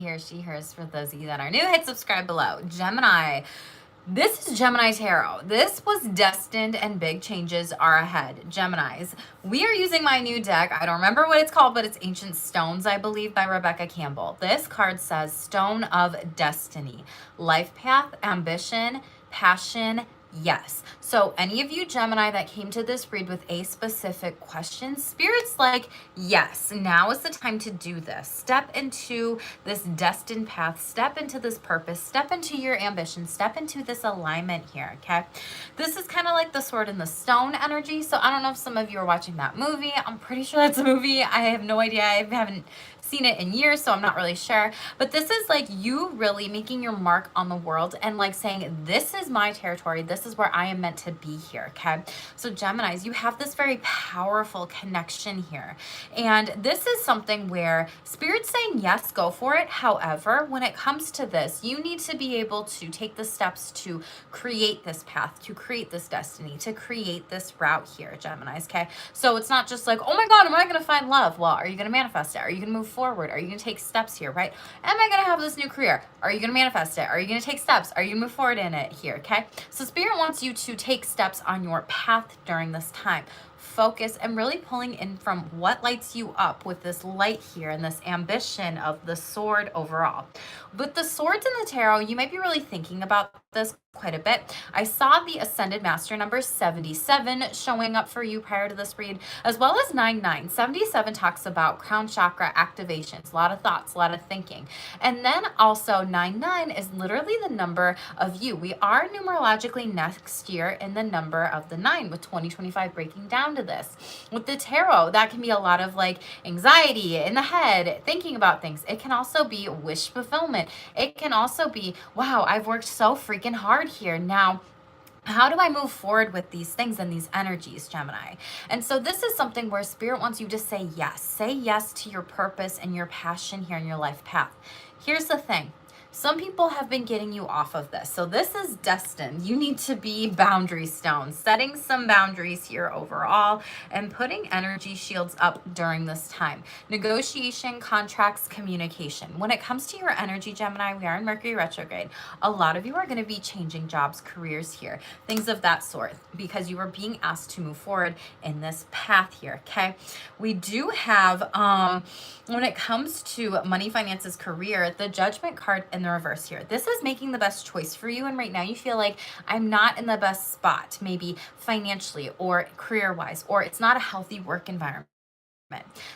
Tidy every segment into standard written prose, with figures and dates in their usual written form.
Here, she, hers, for those of you that are new, hit subscribe below. Gemini. This is Gemini Tarot. This was destined and big changes are ahead. Geminis. We are using my new deck. I don't remember what it's called, but it's Ancient Stones, I believe, by Rebecca Campbell. This card says Stone of Destiny. Life path, ambition, passion, yes. So any of you Gemini that came to this read with a specific question, Spirit's like, yes, now is the time to do this. Step into this destined path, step into this purpose, step into your ambition, step into this alignment here, okay? This is kind of like the Sword and the Stone energy. So I don't know if some of you are watching that movie. I'm pretty sure that's a movie. I have no idea. I haven't seen it in years, so I'm not really sure. But this is like you really making your mark on the world and like saying, this is my territory. This is where I am meant to be here, okay? So Geminis, you have this very powerful connection here. And this is something where Spirit's saying, yes, go for it. However, when it comes to this, you need to be able to take the steps to create this path, to create this destiny, to create this route here, Geminis, okay? So it's not just like, oh my God, am I going to find love? Well, are you going to manifest it? Are you going to move forward? Are you going to take steps here, right? Am I going to have this new career? Are you going to manifest it? Are you going to take steps? Are you going to move forward in it here, okay? So Spirit wants you to take steps on your path during this time. Focus and really pulling in from what lights you up with this light here and this ambition of the sword overall. With the swords in the tarot, you might be really thinking about this quite a bit. I saw the Ascended Master number 77 showing up for you prior to this read, as well as 99. 77 talks about crown chakra activations, a lot of thoughts, a lot of thinking. And then also 99 is literally the number of you. We are numerologically next year in the number of the 9, with 2025 breaking down to this. With the tarot, that can be a lot of like anxiety in the head, thinking about things. It can also be wish fulfillment. It can also be, wow, I've worked so freaking hard here. Now, how do I move forward with these things and these energies, Gemini? And so this is something where Spirit wants you to say yes. Say yes to your purpose and your passion here in your life path. Here's the thing. Some people have been getting you off of this. So this is destined. You need to be boundary stones, setting some boundaries here overall and putting energy shields up during this time. Negotiation, contracts, communication. When it comes to your energy, Gemini, we are in Mercury retrograde. A lot of you are going to be changing jobs, careers here, things of that sort, because you are being asked to move forward in this path here, okay? We do have, when it comes to money, finances, career, the Judgment card in the reverse here. This is making the best choice for you, and right now you feel like I'm not in the best spot, maybe financially or career-wise, or it's not a healthy work environment.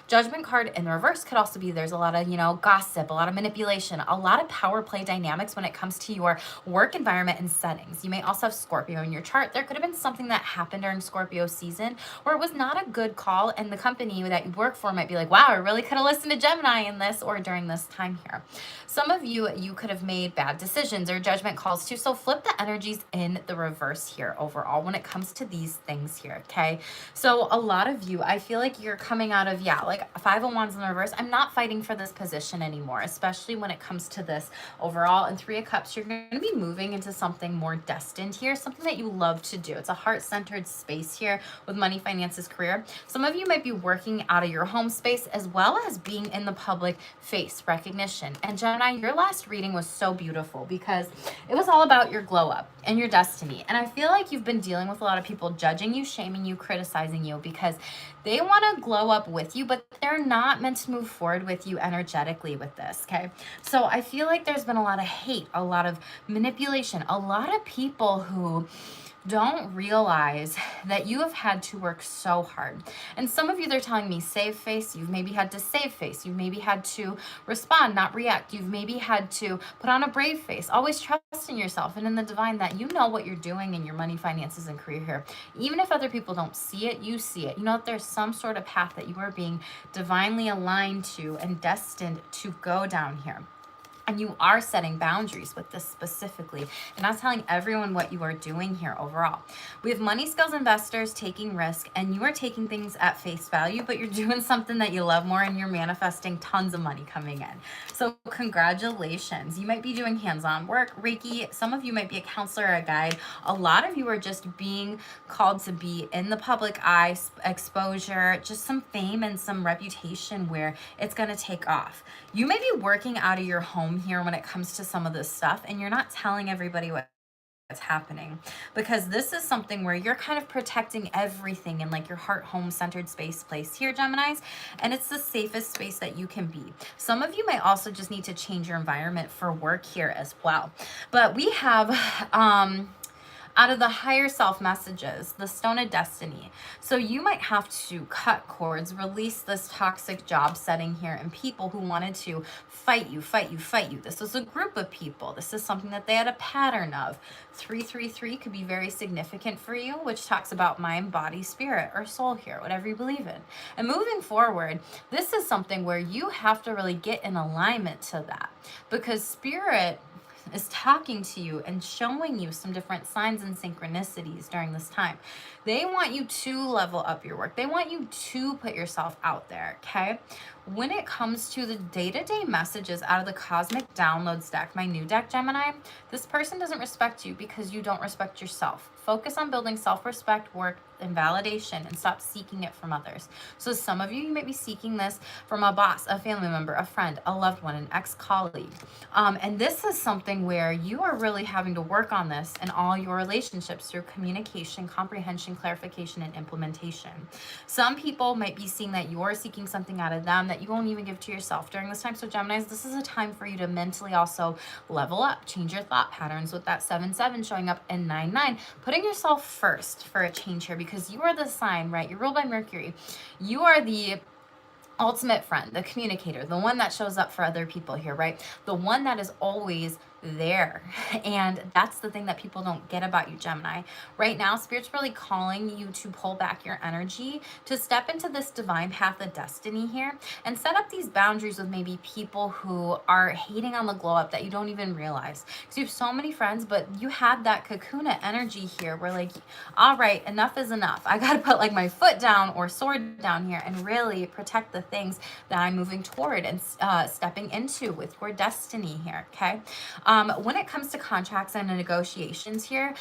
Judgment card in the reverse could also be there's a lot of, gossip, a lot of manipulation, a lot of power play dynamics when it comes to your work environment and settings. You may also have Scorpio in your chart. There could have been something that happened during Scorpio season where it was not a good call, and the company that you work for might be like, wow, I really could have listened to Gemini in this or during this time here. Some of you could have made bad decisions or judgment calls too. So flip the energies in the reverse here overall when it comes to these things here, okay? So a lot of you, I feel like you're coming out of, like 5 of Wands in the reverse. I'm not fighting for this position anymore, especially when it comes to this overall. And 3 of Cups, you're going to be moving into something more destined here, something that you love to do. It's a heart-centered space here with money, finances, career. Some of you might be working out of your home space as well as being in the public face, recognition. And Gemini, your last reading was so beautiful because it was all about your glow up and your destiny. And I feel like you've been dealing with a lot of people judging you, shaming you, criticizing you because they want to glow up with you, but they're not meant to move forward with you energetically with this, okay? So I feel like there's been a lot of hate, a lot of manipulation, a lot of people who don't realize that you have had to work so hard. And some of you, they're telling me save face. You've maybe had to save face. You've maybe had to respond, not react. You've maybe had to put on a brave face. Always trust in yourself and in the divine that you know what you're doing in your money, finances, and career here. Even if other people don't see it, you see it. You know that there's some sort of path that you are being divinely aligned to and destined to go down here. And you are setting boundaries with this specifically. And not telling everyone what you are doing here overall. We have money skills investors taking risk, and you are taking things at face value, but you're doing something that you love more, and you're manifesting tons of money coming in. So congratulations. You might be doing hands-on work, Reiki. Some of you might be a counselor or a guide. A lot of you are just being called to be in the public eye, exposure, just some fame and some reputation where it's going to take off. You may be working out of your home here when it comes to some of this stuff, and you're not telling everybody what's happening, because this is something where you're kind of protecting everything in like your heart, home centered space place here, Geminis, and it's the safest space that you can be. Some of you might also just need to change your environment for work here as well. But we have out of the higher self messages, the Stone of Destiny. So you might have to cut cords, release this toxic job setting here, and people who wanted to fight you. This was a group of people. This is something that they had a pattern of. 333 could be very significant for you, which talks about mind, body, spirit, or soul here, whatever you believe in. And moving forward, this is something where you have to really get in alignment to that, because spirit is talking to you and showing you some different signs and synchronicities during this time. They want you to level up your work. They want you to put yourself out there, okay? When it comes to the day-to-day messages out of the Cosmic Downloads deck, my new deck, Gemini, this person doesn't respect you because you don't respect yourself. Focus on building self-respect, work, and validation, and stop seeking it from others. So some of you might be seeking this from a boss, a family member, a friend, a loved one, an ex-colleague. And this is something where you are really having to work on this in all your relationships through communication, comprehension, clarification, and implementation. Some people might be seeing that you're seeking something out of them that you won't even give to yourself during this time. So Geminis, this is a time for you to mentally also level up, change your thought patterns with that 7-7 showing up in 9-9, putting yourself first for a change here, because you are the sign, right? You're ruled by Mercury. You are the ultimate friend, the communicator, the one that shows up for other people here, right? The one that is always there. And that's the thing that people don't get about you, Gemini. Right now, Spirit's really calling you to pull back your energy, to step into this divine path of destiny here, and set up these boundaries with maybe people who are hating on the glow up that you don't even realize. Because you have so many friends, but you had that Kakuna energy here where like, all right, enough is enough. I got to put like my foot down or sword down here and really protect the things that I'm moving toward and stepping into with your destiny here, okay? When it comes to contracts and negotiations here,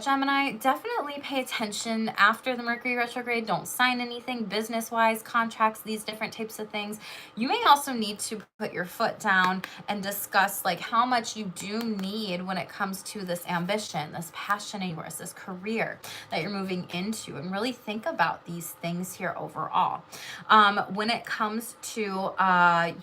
Gemini, definitely pay attention after the Mercury retrograde. Don't sign anything business-wise, contracts, these different types of things. You may also need to put your foot down and discuss like how much you do need when it comes to this ambition, this passion of yours, this career that you're moving into, and really think about these things here overall. When it comes to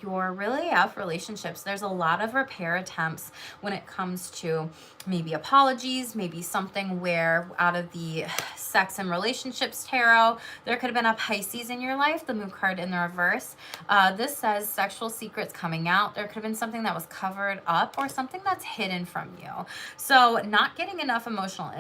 your really relationships, there's a lot of repair attempts when it comes to maybe apologies, maybe something where out of the sex and relationships tarot, there could have been a Pisces in your life, the moon card in the reverse. This says sexual secrets coming out. There could have been something that was covered up or something that's hidden from you. So not getting enough emotional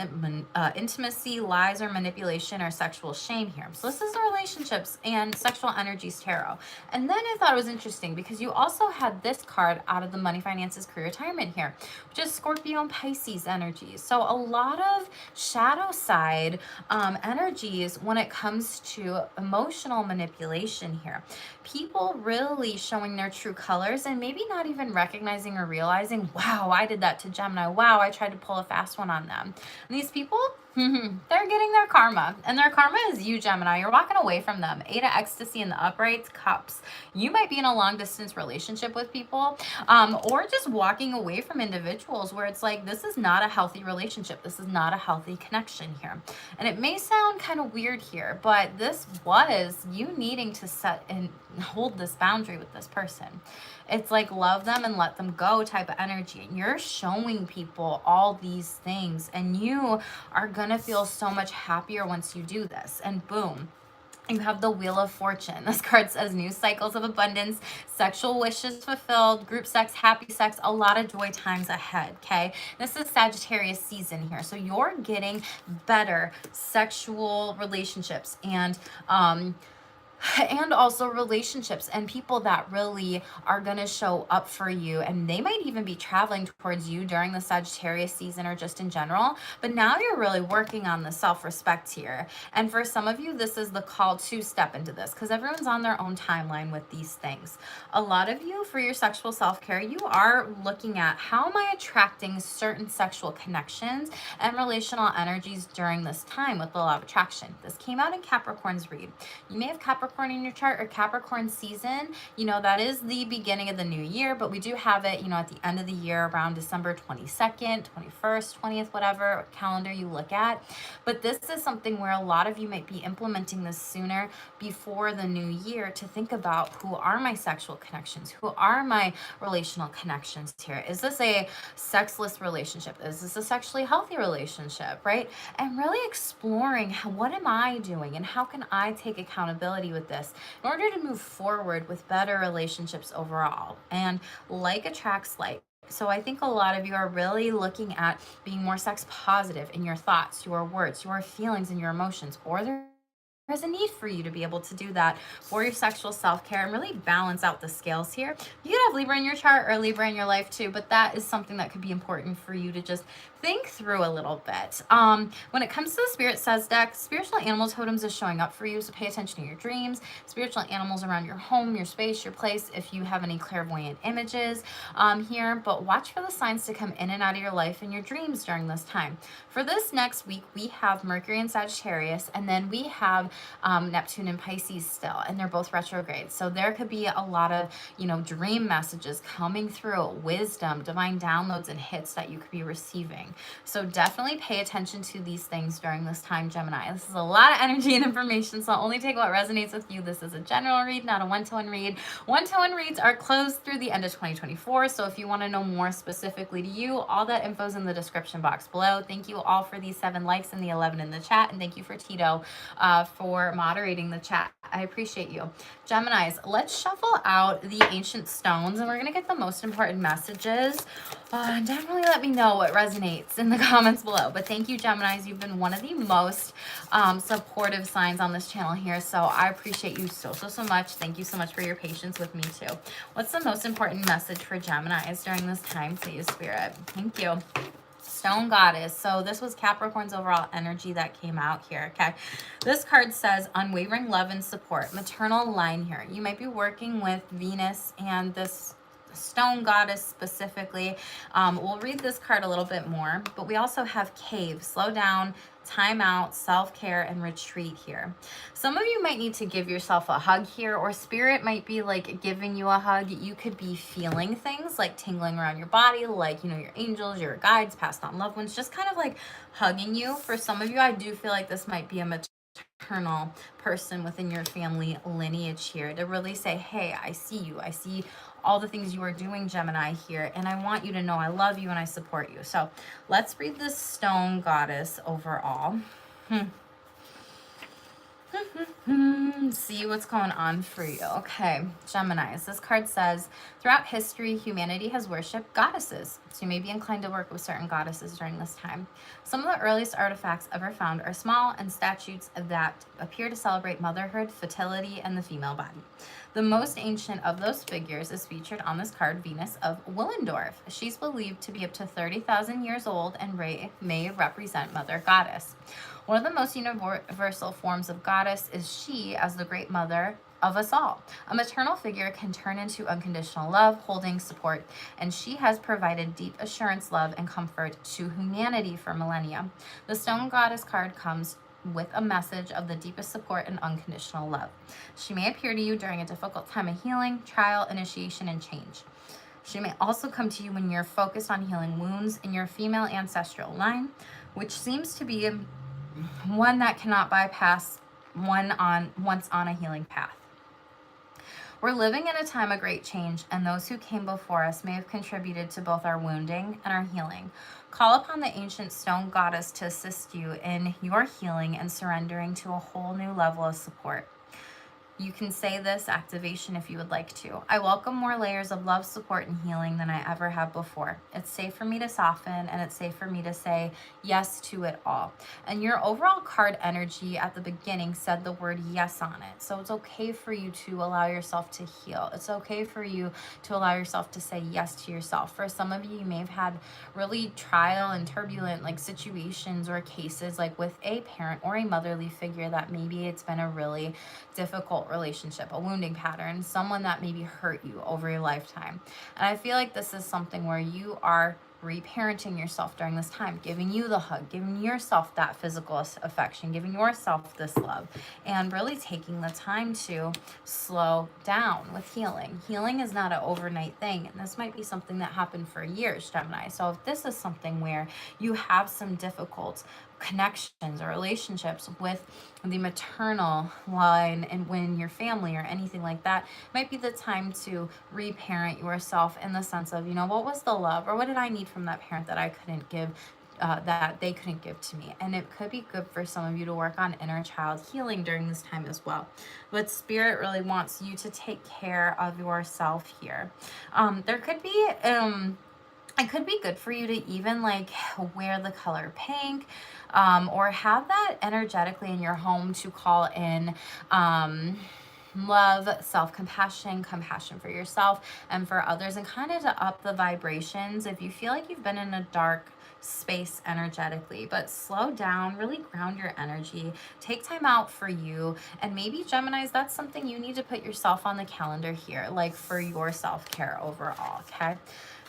intimacy, lies, or manipulation, or sexual shame here. So this is the relationships and sexual energies tarot. And then I thought it was interesting because you also had this card out of the money, finances, career, retirement here, which is Scorpio and Pisces energies. So a lot of shadow side energies when it comes to emotional manipulation here. People really showing their true colors and maybe not even recognizing or realizing, wow, I did that to Gemini. Wow, I tried to pull a fast one on them. And these people, they're getting their karma, and their karma is you, Gemini. You're walking away from them. 8 of ecstasy in the uprights, cups. You might be in a long distance relationship with people, or just walking away from individuals where it's like, this is not a healthy relationship. This is not a healthy connection here. And it may sound kind of weird here, but this was you needing to set and hold this boundary with this person. It's like love them and let them go type of energy. And you're showing people all these things, and you are gonna feel so much happier once you do this. And boom, you have the Wheel of Fortune. This card says new cycles of abundance, sexual wishes fulfilled, group sex, happy sex, a lot of joy times ahead, okay? This is Sagittarius season here. So you're getting better sexual relationships and And also relationships and people that really are going to show up for you, and they might even be traveling towards you during the Sagittarius season or just in general. But now you're really working on the self-respect here, and for some of you this is the call to step into this, because everyone's on their own timeline with these things. A lot of you, for your sexual self-care, you are looking at how am I attracting certain sexual connections and relational energies during this time with the law of attraction. This came out in Capricorn's read. You may have Capricorn in your chart or Capricorn season. You know, that is the beginning of the new year, but we do have it, you know, at the end of the year around December 22nd, 21st, 20th, whatever calendar you look at. But this is something where a lot of you might be implementing this sooner before the new year to think about, who are my sexual connections? Who are my relational connections here? Is this a sexless relationship? Is this a sexually healthy relationship, right? And really exploring what am I doing and how can I take accountability with this in order to move forward with better relationships overall. And like attracts like. So I think a lot of you are really looking at being more sex positive in your thoughts, your words, your feelings, and your emotions, or there's a need for you to be able to do that for your sexual self-care and really balance out the scales here. You could have Libra in your chart or Libra in your life too, but that is something that could be important for you to just think through a little bit. When it comes to the Spirit Says deck, spiritual animal totems is showing up for you, so pay attention to your dreams, spiritual animals around your home, your space, your place, if you have any clairvoyant images here, but watch for the signs to come in and out of your life and your dreams during this time. For this next week, we have Mercury in Sagittarius, and then we have Neptune in Pisces still, and they're both retrograde. So there could be a lot of, you know, dream messages coming through, wisdom, divine downloads, and hits that you could be receiving. So definitely pay attention to these things during this time, Gemini. This is a lot of energy and information, so only take what resonates with you. This is a general read, not a one-to-one read. One-to-one reads are closed through the end of 2024, so if you want to know more specifically to you, all that info is in the description box below. Thank you all for these 7 likes and the 11 in the chat, and thank you for Tito for moderating the chat. I appreciate you. Geminis, let's shuffle out the ancient stones, and we're going to get the most important messages. Definitely let me know what resonates in the comments below. But thank you, Geminis. You've been one of the most supportive signs on this channel here, so I appreciate you so much. Thank you so much for your patience with me too. What's the most important message for Geminis during this time, please, Spirit? Thank you. Stone Goddess. So this was Capricorn's overall energy that came out here, okay? This card says unwavering love and support, maternal line here. You might be working with Venus and this Stone Goddess specifically. We'll read this card a little bit more, but we also have cave, slow down, time out, self-care, and retreat here. Some of you might need to give yourself a hug here, or spirit might be like giving you a hug. You could be feeling things like tingling around your body, like, you know, your angels, your guides, passed on loved ones, just kind of like hugging you. For some of you, I do feel like this might be a maternal person within your family lineage here to really say, hey, I see you. I see all the things you are doing, Gemini, here, and I want you to know I love you and I support you. So let's read this Stone Goddess overall. See what's going on for you. Okay, Geminis, this card says, throughout history, humanity has worshipped goddesses. So you may be inclined to work with certain goddesses during this time. Some of the earliest artifacts ever found are small and statues that appear to celebrate motherhood, fertility, and the female body. The most ancient of those figures is featured on this card, Venus of Willendorf. She's believed to be up to 30,000 years old and may represent Mother Goddess. One of the most universal forms of goddess is she as the great mother of us all. A maternal figure can turn into unconditional love, holding support, and she has provided deep assurance, love, and comfort to humanity for millennia. The Stone Goddess card comes with a message of the deepest support and unconditional love. She may appear to you during a difficult time of healing, trial, initiation, and change. She may also come to you when you're focused on healing wounds in your female ancestral line, which seems to be one that cannot bypass once on a healing path. We're living in a time of great change, and those who came before us may have contributed to both our wounding and our healing. Call upon the ancient Stone Goddess to assist you in your healing and surrendering to a whole new level of support. You can say this activation if you would like to. I welcome more layers of love, support, and healing than I ever have before. It's safe for me to soften, and it's safe for me to say yes to it all. And your overall card energy at the beginning said the word yes on it. So it's okay for you to allow yourself to heal. It's okay for you to allow yourself to say yes to yourself. For some of you, you may have had really trial and turbulent like situations or cases like with a parent or a motherly figure that maybe it's been a really difficult relationship, a wounding pattern, someone that maybe hurt you over your lifetime. And I feel like this is something where you are reparenting yourself during this time, giving you the hug, giving yourself that physical affection, giving yourself this love, and really taking the time to slow down with healing. Healing is not an overnight thing, and this might be something that happened for years, Gemini. So if this is something where you have some difficult connections or relationships with the maternal line and when your family or anything like that, might be the time to reparent yourself in the sense of, you know, what was the love or what did I need from that parent that I couldn't give, that they couldn't give to me. And it could be good for some of you to work on inner child healing during this time as well. But Spirit really wants you to take care of yourself here. There could be it could be good for you to even like wear the color pink, or have that energetically in your home to call in love, self-compassion, compassion for yourself and for others, and kind of to up the vibrations if you feel like you've been in a dark space energetically. But slow down, really ground your energy, take time out for you. And maybe Geminis, that's something you need to put yourself on the calendar here, like for your self-care overall. Okay,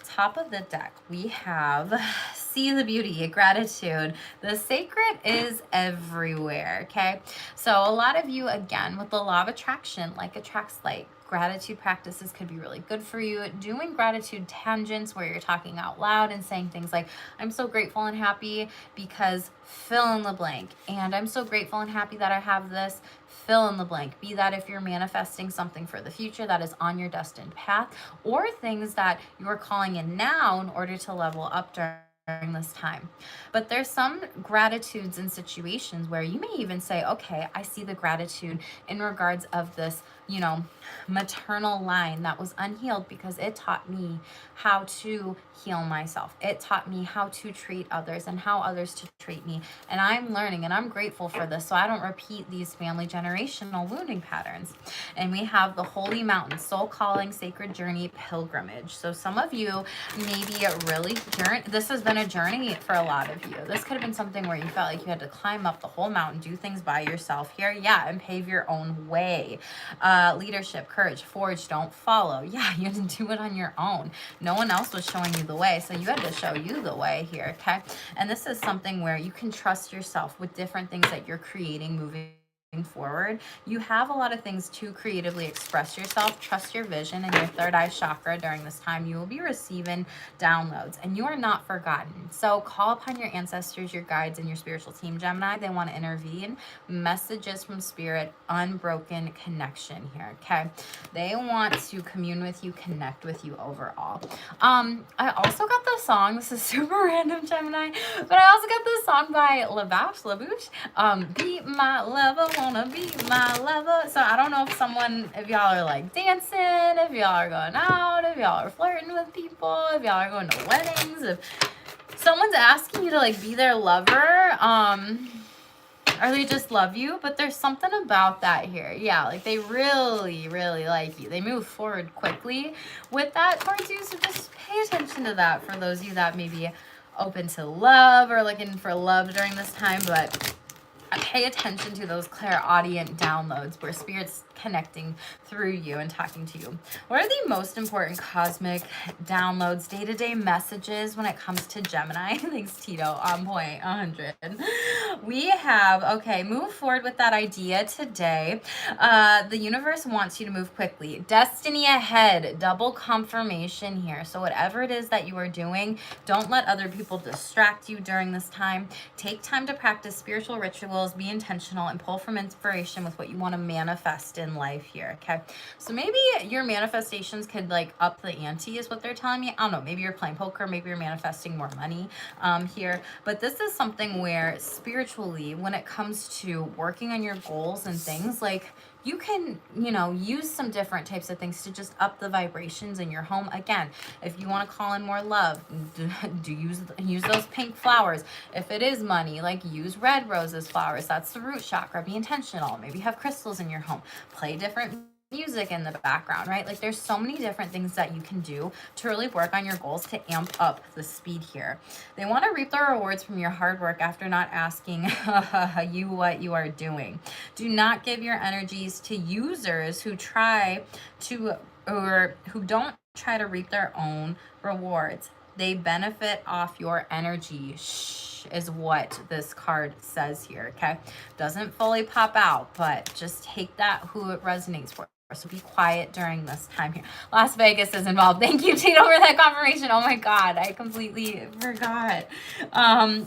top of the deck we have see the beauty, gratitude. The sacred is everywhere. Okay, so a lot of you, again, with the law of attraction, like attracts like, gratitude practices could be really good for you. Doing gratitude tangents where you're talking out loud and saying things like, I'm so grateful and happy because fill in the blank, and I'm so grateful and happy that I have this, fill in the blank. Be that if you're manifesting something for the future that is on your destined path, or things that you're calling in now in order to level up during this time. But there's some gratitudes in situations where you may even say, okay, I see the gratitude in regards of this, you know, maternal line that was unhealed because it taught me how to heal myself. It taught me how to treat others and how others to treat me. And I'm learning and I'm grateful for this so I don't repeat these family generational wounding patterns. And we have the Holy Mountain, Soul Calling, Sacred Journey, Pilgrimage. So some of you maybe really, this has been a journey for a lot of you. This could have been something where you felt like you had to climb up the whole mountain, do things by yourself here. Yeah, and pave your own way. Leadership, courage, forge, don't follow. Yeah, you had to do it on your own. No one else was showing you the way, so you had to show you the way here, okay? And this is something where you can trust yourself with different things that you're creating moving forward. You have a lot of things to creatively express yourself. Trust your vision and your third eye chakra during this time. You will be receiving downloads and you are not forgotten. So call upon your ancestors, your guides, and your spiritual team, Gemini. They want to intervene. Messages from Spirit, unbroken connection here, okay? They want to commune with you, connect with you overall. I also got the song, this is super random, Gemini, but I also got this song by LaBouche, Be My Lover, Wanna Be My Lover. So I don't know if y'all are like dancing, if y'all are going out, if y'all are flirting with people, if y'all are going to weddings, if someone's asking you to like be their lover, or they just love you, but there's something about that here. Yeah, like they really, really like you. They move forward quickly with that towards you, so just pay attention to that for those of you that may be open to love or looking for love during this time. But pay attention to those clairaudient downloads where Spirit's connecting through you and talking to you. What are the most important cosmic downloads, day-to-day messages when it comes to Gemini? Thanks, Tito. On point, 100. We have, okay, move forward with that idea today. The universe wants you to move quickly. Destiny ahead, double confirmation here. So whatever it is that you are doing, don't let other people distract you during this time. Take time to practice spiritual rituals, be intentional, and pull from inspiration with what you want to manifest in life here, okay? So maybe your manifestations could like up the ante is what they're telling me. I don't know, maybe you're playing poker, maybe you're manifesting more money here, but this is something where spiritually, when it comes to working on your goals and things, like you can, you know, use some different types of things to just up the vibrations in your home. Again, if you want to call in more love, use those pink flowers. If it is money, like use red roses flowers. That's the root chakra. Be intentional. Maybe have crystals in your home. Play different music in the background, right? Like there's so many different things that you can do to really work on your goals to amp up the speed here. They want to reap the rewards from your hard work after not asking you what you are doing. Do not give your energies to users who try to, or who don't try to reap their own rewards. They benefit off your energy. Shh, is what this card says here, okay? Doesn't fully pop out, but just take that who it resonates for. So be quiet during this time here. Las Vegas is involved. Thank you, Tito, for that confirmation. Oh my God, I completely forgot.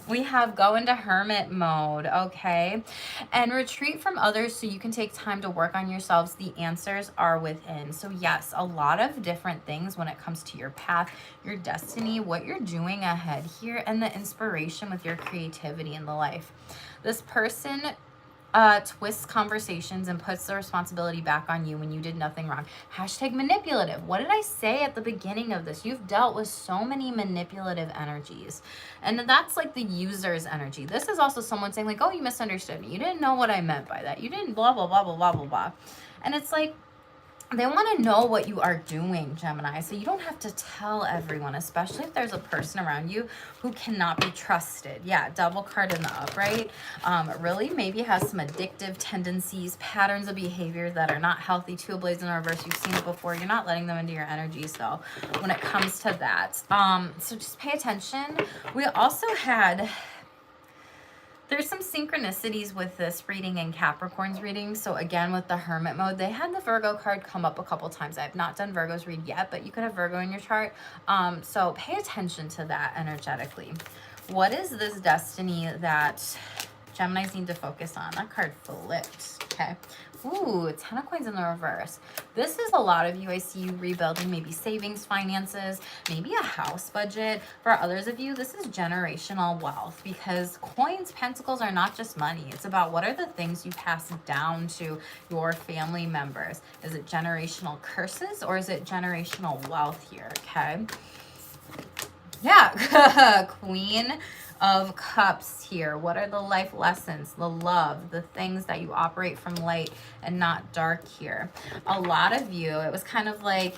We have go into hermit mode, okay? And retreat from others so you can take time to work on yourselves. The answers are within. So yes, a lot of different things when it comes to your path, your destiny, what you're doing ahead here, and the inspiration with your creativity in the life. This person twists conversations and puts the responsibility back on you when you did nothing wrong. Hashtag manipulative. What did I say at the beginning of this? You've dealt with so many manipulative energies. And that's like the user's energy. This is also someone saying like, oh, you misunderstood me. You didn't know what I meant by that. You didn't blah, blah, blah, blah, blah, blah, blah. And it's like, they want to know what you are doing, Gemini. So you don't have to tell everyone, especially if there's a person around you who cannot be trusted. Yeah, double card in the upright. Really maybe has some addictive tendencies, patterns of behavior that are not healthy. Two of Blades in reverse. You've seen it before. You're not letting them into your energy. So when it comes to that, so just pay attention. We also had... There's some synchronicities with this reading and Capricorn's reading. So again, with the Hermit mode, they had the Virgo card come up a couple times. I have not done Virgo's read yet, but you could have Virgo in your chart. So pay attention to that energetically. What is this destiny that Geminis need to focus on? That card flipped, okay? Ooh, 10 of coins in the reverse. This is a lot of you. I see you rebuilding maybe savings, finances, maybe a house budget. For others of you, this is generational wealth because coins, pentacles are not just money. It's about what are the things you pass down to your family members. Is it generational curses or is it generational wealth here, okay? Yeah, Queen of Cups here. What are the life lessons, the love, the things that you operate from light and not dark here? A lot of you, it was kind of like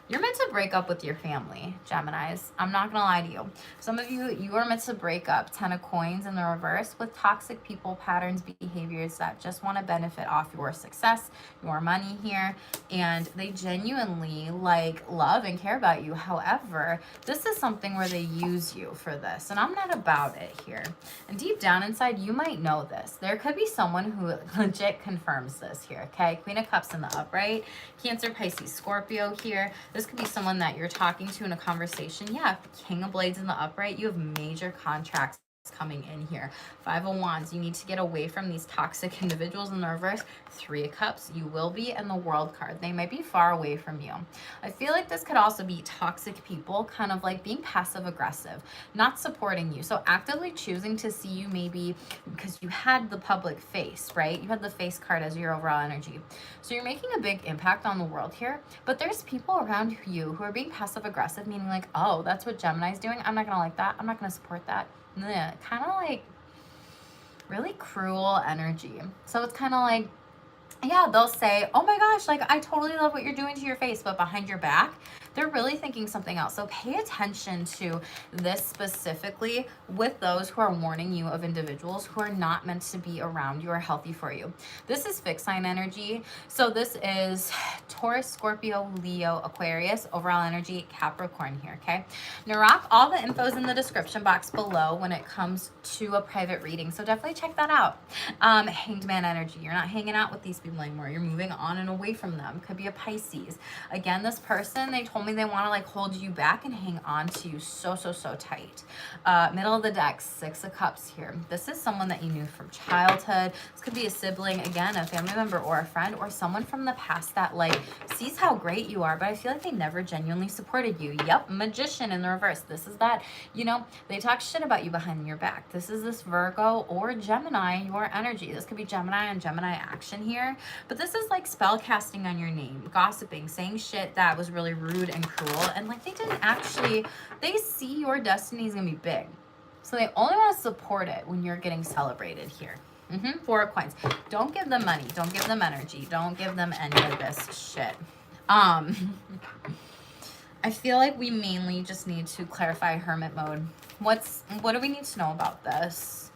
you're meant to break up with your family, Geminis. I'm not gonna lie to you. Some of you, you are meant to break up 10 of coins in the reverse with toxic people, patterns, behaviors that just want to benefit off your success, your money here, and they genuinely like love and care about you. However, this is something where they use you for this, and I'm not about it here. And deep down inside, you might know this. There could be someone who legit confirms this here, okay? Queen of Cups in the upright, Cancer, Pisces, Scorpio here. This could be someone that you're talking to in a conversation. Yeah, King of Blades in the upright. You have major contracts coming in here. 5 of Wands. You need to get away from these toxic individuals in the reverse. 3 of Cups. You will be. And the World card. They might be far away from you. I feel like this could also be toxic people kind of like being passive aggressive, not supporting you. So actively choosing to see you maybe because you had the public face, right? You had the face card as your overall energy. So you're making a big impact on the world here, but there's people around you who are being passive aggressive, meaning like, oh, that's what Gemini's doing. I'm not going to like that. I'm not going to support that. Kind of like really cruel energy. So it's kind of like, yeah, they'll say, oh my gosh, like I totally love what you're doing to your face, but behind your back, they're really thinking something else. So pay attention to this specifically with those who are warning you of individuals who are not meant to be around you or healthy for you. This is fixed sign energy. So this is Taurus, Scorpio, Leo, Aquarius, overall energy, Capricorn here, okay? Narok, all the info's in the description box below when it comes to a private reading. So definitely check that out. Hanged man energy. You're not hanging out with these people anymore. You're moving on and away from them. Could be a Pisces. Again, this person, they told me me they want to like hold you back and hang on to you so tight. Middle of the deck, Six of Cups here. This is someone that you knew from childhood. This could be a sibling, again, a family member or a friend, or someone from the past that like sees how great you are, but I feel like they never genuinely supported you. Yep, Magician in the reverse. This is that, you know, they talk shit about you behind your back. This is this Virgo or Gemini, your energy. This could be Gemini and Gemini action here, but this is like spell casting on your name, gossiping, saying shit that was really rude and cruel, and like they didn't actually, they see your destiny is gonna be big, so they only want to support it when you're getting celebrated here. Four of Coins. Don't give them money, don't give them energy, don't give them any of this shit. I feel like we mainly just need to clarify Hermit mode. What do we need to know about this?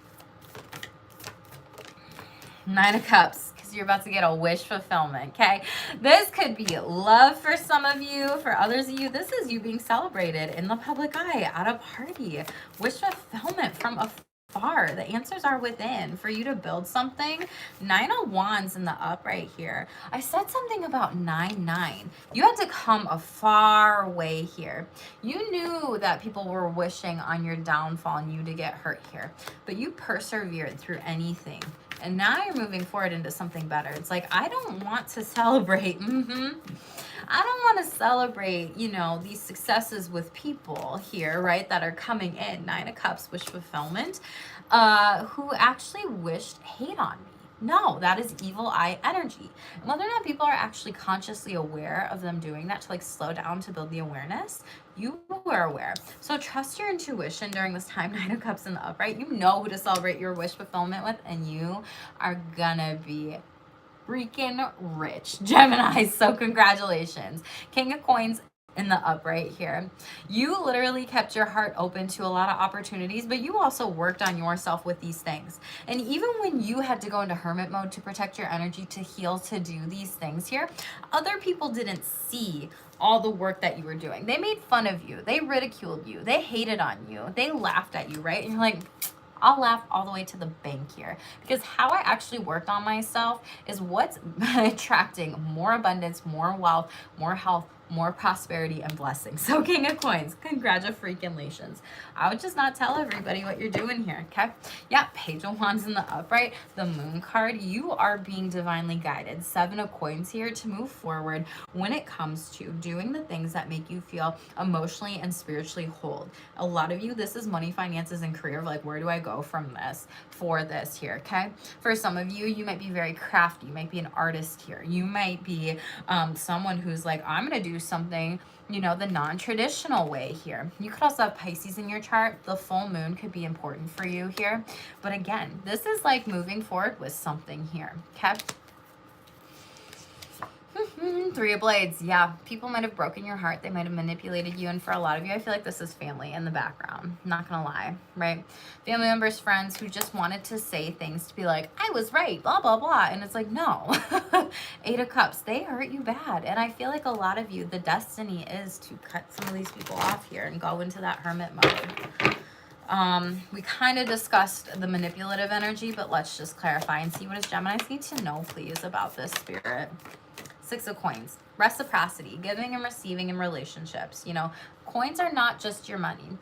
Nine of Cups. You're about to get a wish fulfillment, okay? This could be love for some of you. For others of you, this is you being celebrated in the public eye at a party. Wish fulfillment from afar. The answers are within for you to build something. Nine of Wands in the upright here. I said something about 9-9. You had to come a far way here. You knew that people were wishing on your downfall and you to get hurt here, but you persevered through anything. And now you're moving forward into something better. It's like, I don't want to celebrate. I don't want to celebrate, you know, these successes with people here, right, that are coming in. Nine of Cups, wish fulfillment, who actually wished hate on me. No, that is evil eye energy. And whether or not people are actually consciously aware of them doing that to like slow down, to build the awareness, you are aware. So trust your intuition during this time. Nine of Cups in the upright. You know who to celebrate your wish fulfillment with, and you are gonna be freaking rich, Gemini. So congratulations. King of Coins in the upright here. You literally kept your heart open to a lot of opportunities, but you also worked on yourself with these things. And even when you had to go into hermit mode to protect your energy, to heal, to do these things here, other people didn't see all the work that you were doing. They made fun of you. They ridiculed you. They hated on you. They laughed at you, right? And you're like, I'll laugh all the way to the bank here, because how I actually worked on myself is what's attracting more abundance, more wealth, more health, more prosperity and blessings. So King of Coins, congratulations. I would just not tell everybody what you're doing here, okay? Yeah, Page of Wands in the upright, the Moon card. You are being divinely guided. Seven of Coins here to move forward when it comes to doing the things that make you feel emotionally and spiritually whole. A lot of you, this is money, finances, and career. Like, where do I go from this for this here, okay? For some of you, you might be very crafty. You might be an artist here. You might be someone who's like, I'm going to do something, you know, the non-traditional way here. You could also have Pisces in your chart. The full moon could be important for you here. But again, this is like moving forward with something here, okay? Three of Blades. Yeah, people might have broken your heart. They might have manipulated you. And for a lot of you, I feel like this is family in the background. Not gonna lie, right? Family members, friends who just wanted to say things to be like, I was right, blah, blah, blah. And it's like, no. Eight of Cups, they hurt you bad. And I feel like a lot of you, the destiny is to cut some of these people off here and go into that hermit mode. We kind of discussed the manipulative energy, but let's just clarify and see what does Geminis need to know, please, about this spirit. Six of Coins, reciprocity, giving and receiving in relationships. You know, coins are not just your money.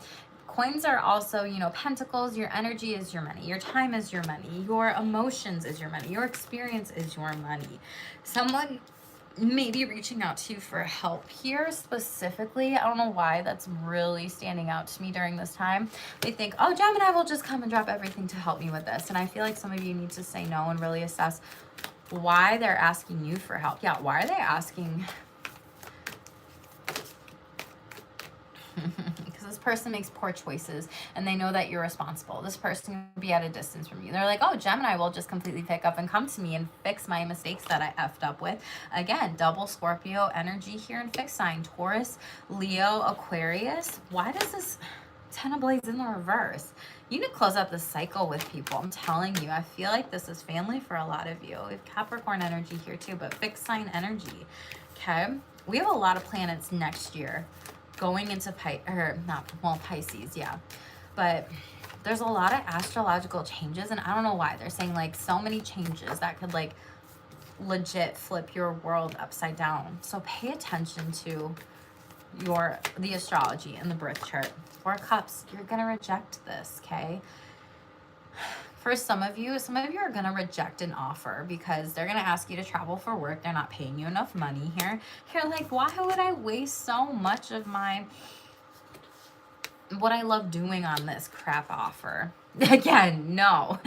Coins are also, you know, pentacles. Your energy is your money. Your time is your money. Your emotions is your money. Your experience is your money. Someone may be reaching out to you for help here specifically. I don't know why that's really standing out to me during this time. They think, oh, Gemini will just come and drop everything to help me with this. And I feel like some of you need to say no and really assess why they're asking you for help. Yeah, why are they asking? Because this person makes poor choices and they know that you're responsible. This person will be at a distance from you. They're like, oh, Gemini will just completely pick up and come to me and fix my mistakes that I effed up with. Again, double Scorpio energy here and fixed sign. Taurus, Leo, Aquarius. Why does this Ten of Blades in the reverse? You need to close out this cycle with people. I'm telling you, I feel like this is family for a lot of you. We have Capricorn energy here too, but fixed sign energy, okay? We have a lot of planets next year going into Pisces, yeah. But there's a lot of astrological changes, and I don't know why. They're saying like so many changes that could like legit flip your world upside down. So pay attention to the astrology and the birth chart. 4 Cups, you're going to reject this, okay? For some of you are going to reject an offer because they're going to ask you to travel for work. They're not paying you enough money here. You're like, why would I waste so much of what I love doing on this crap offer? Again, no.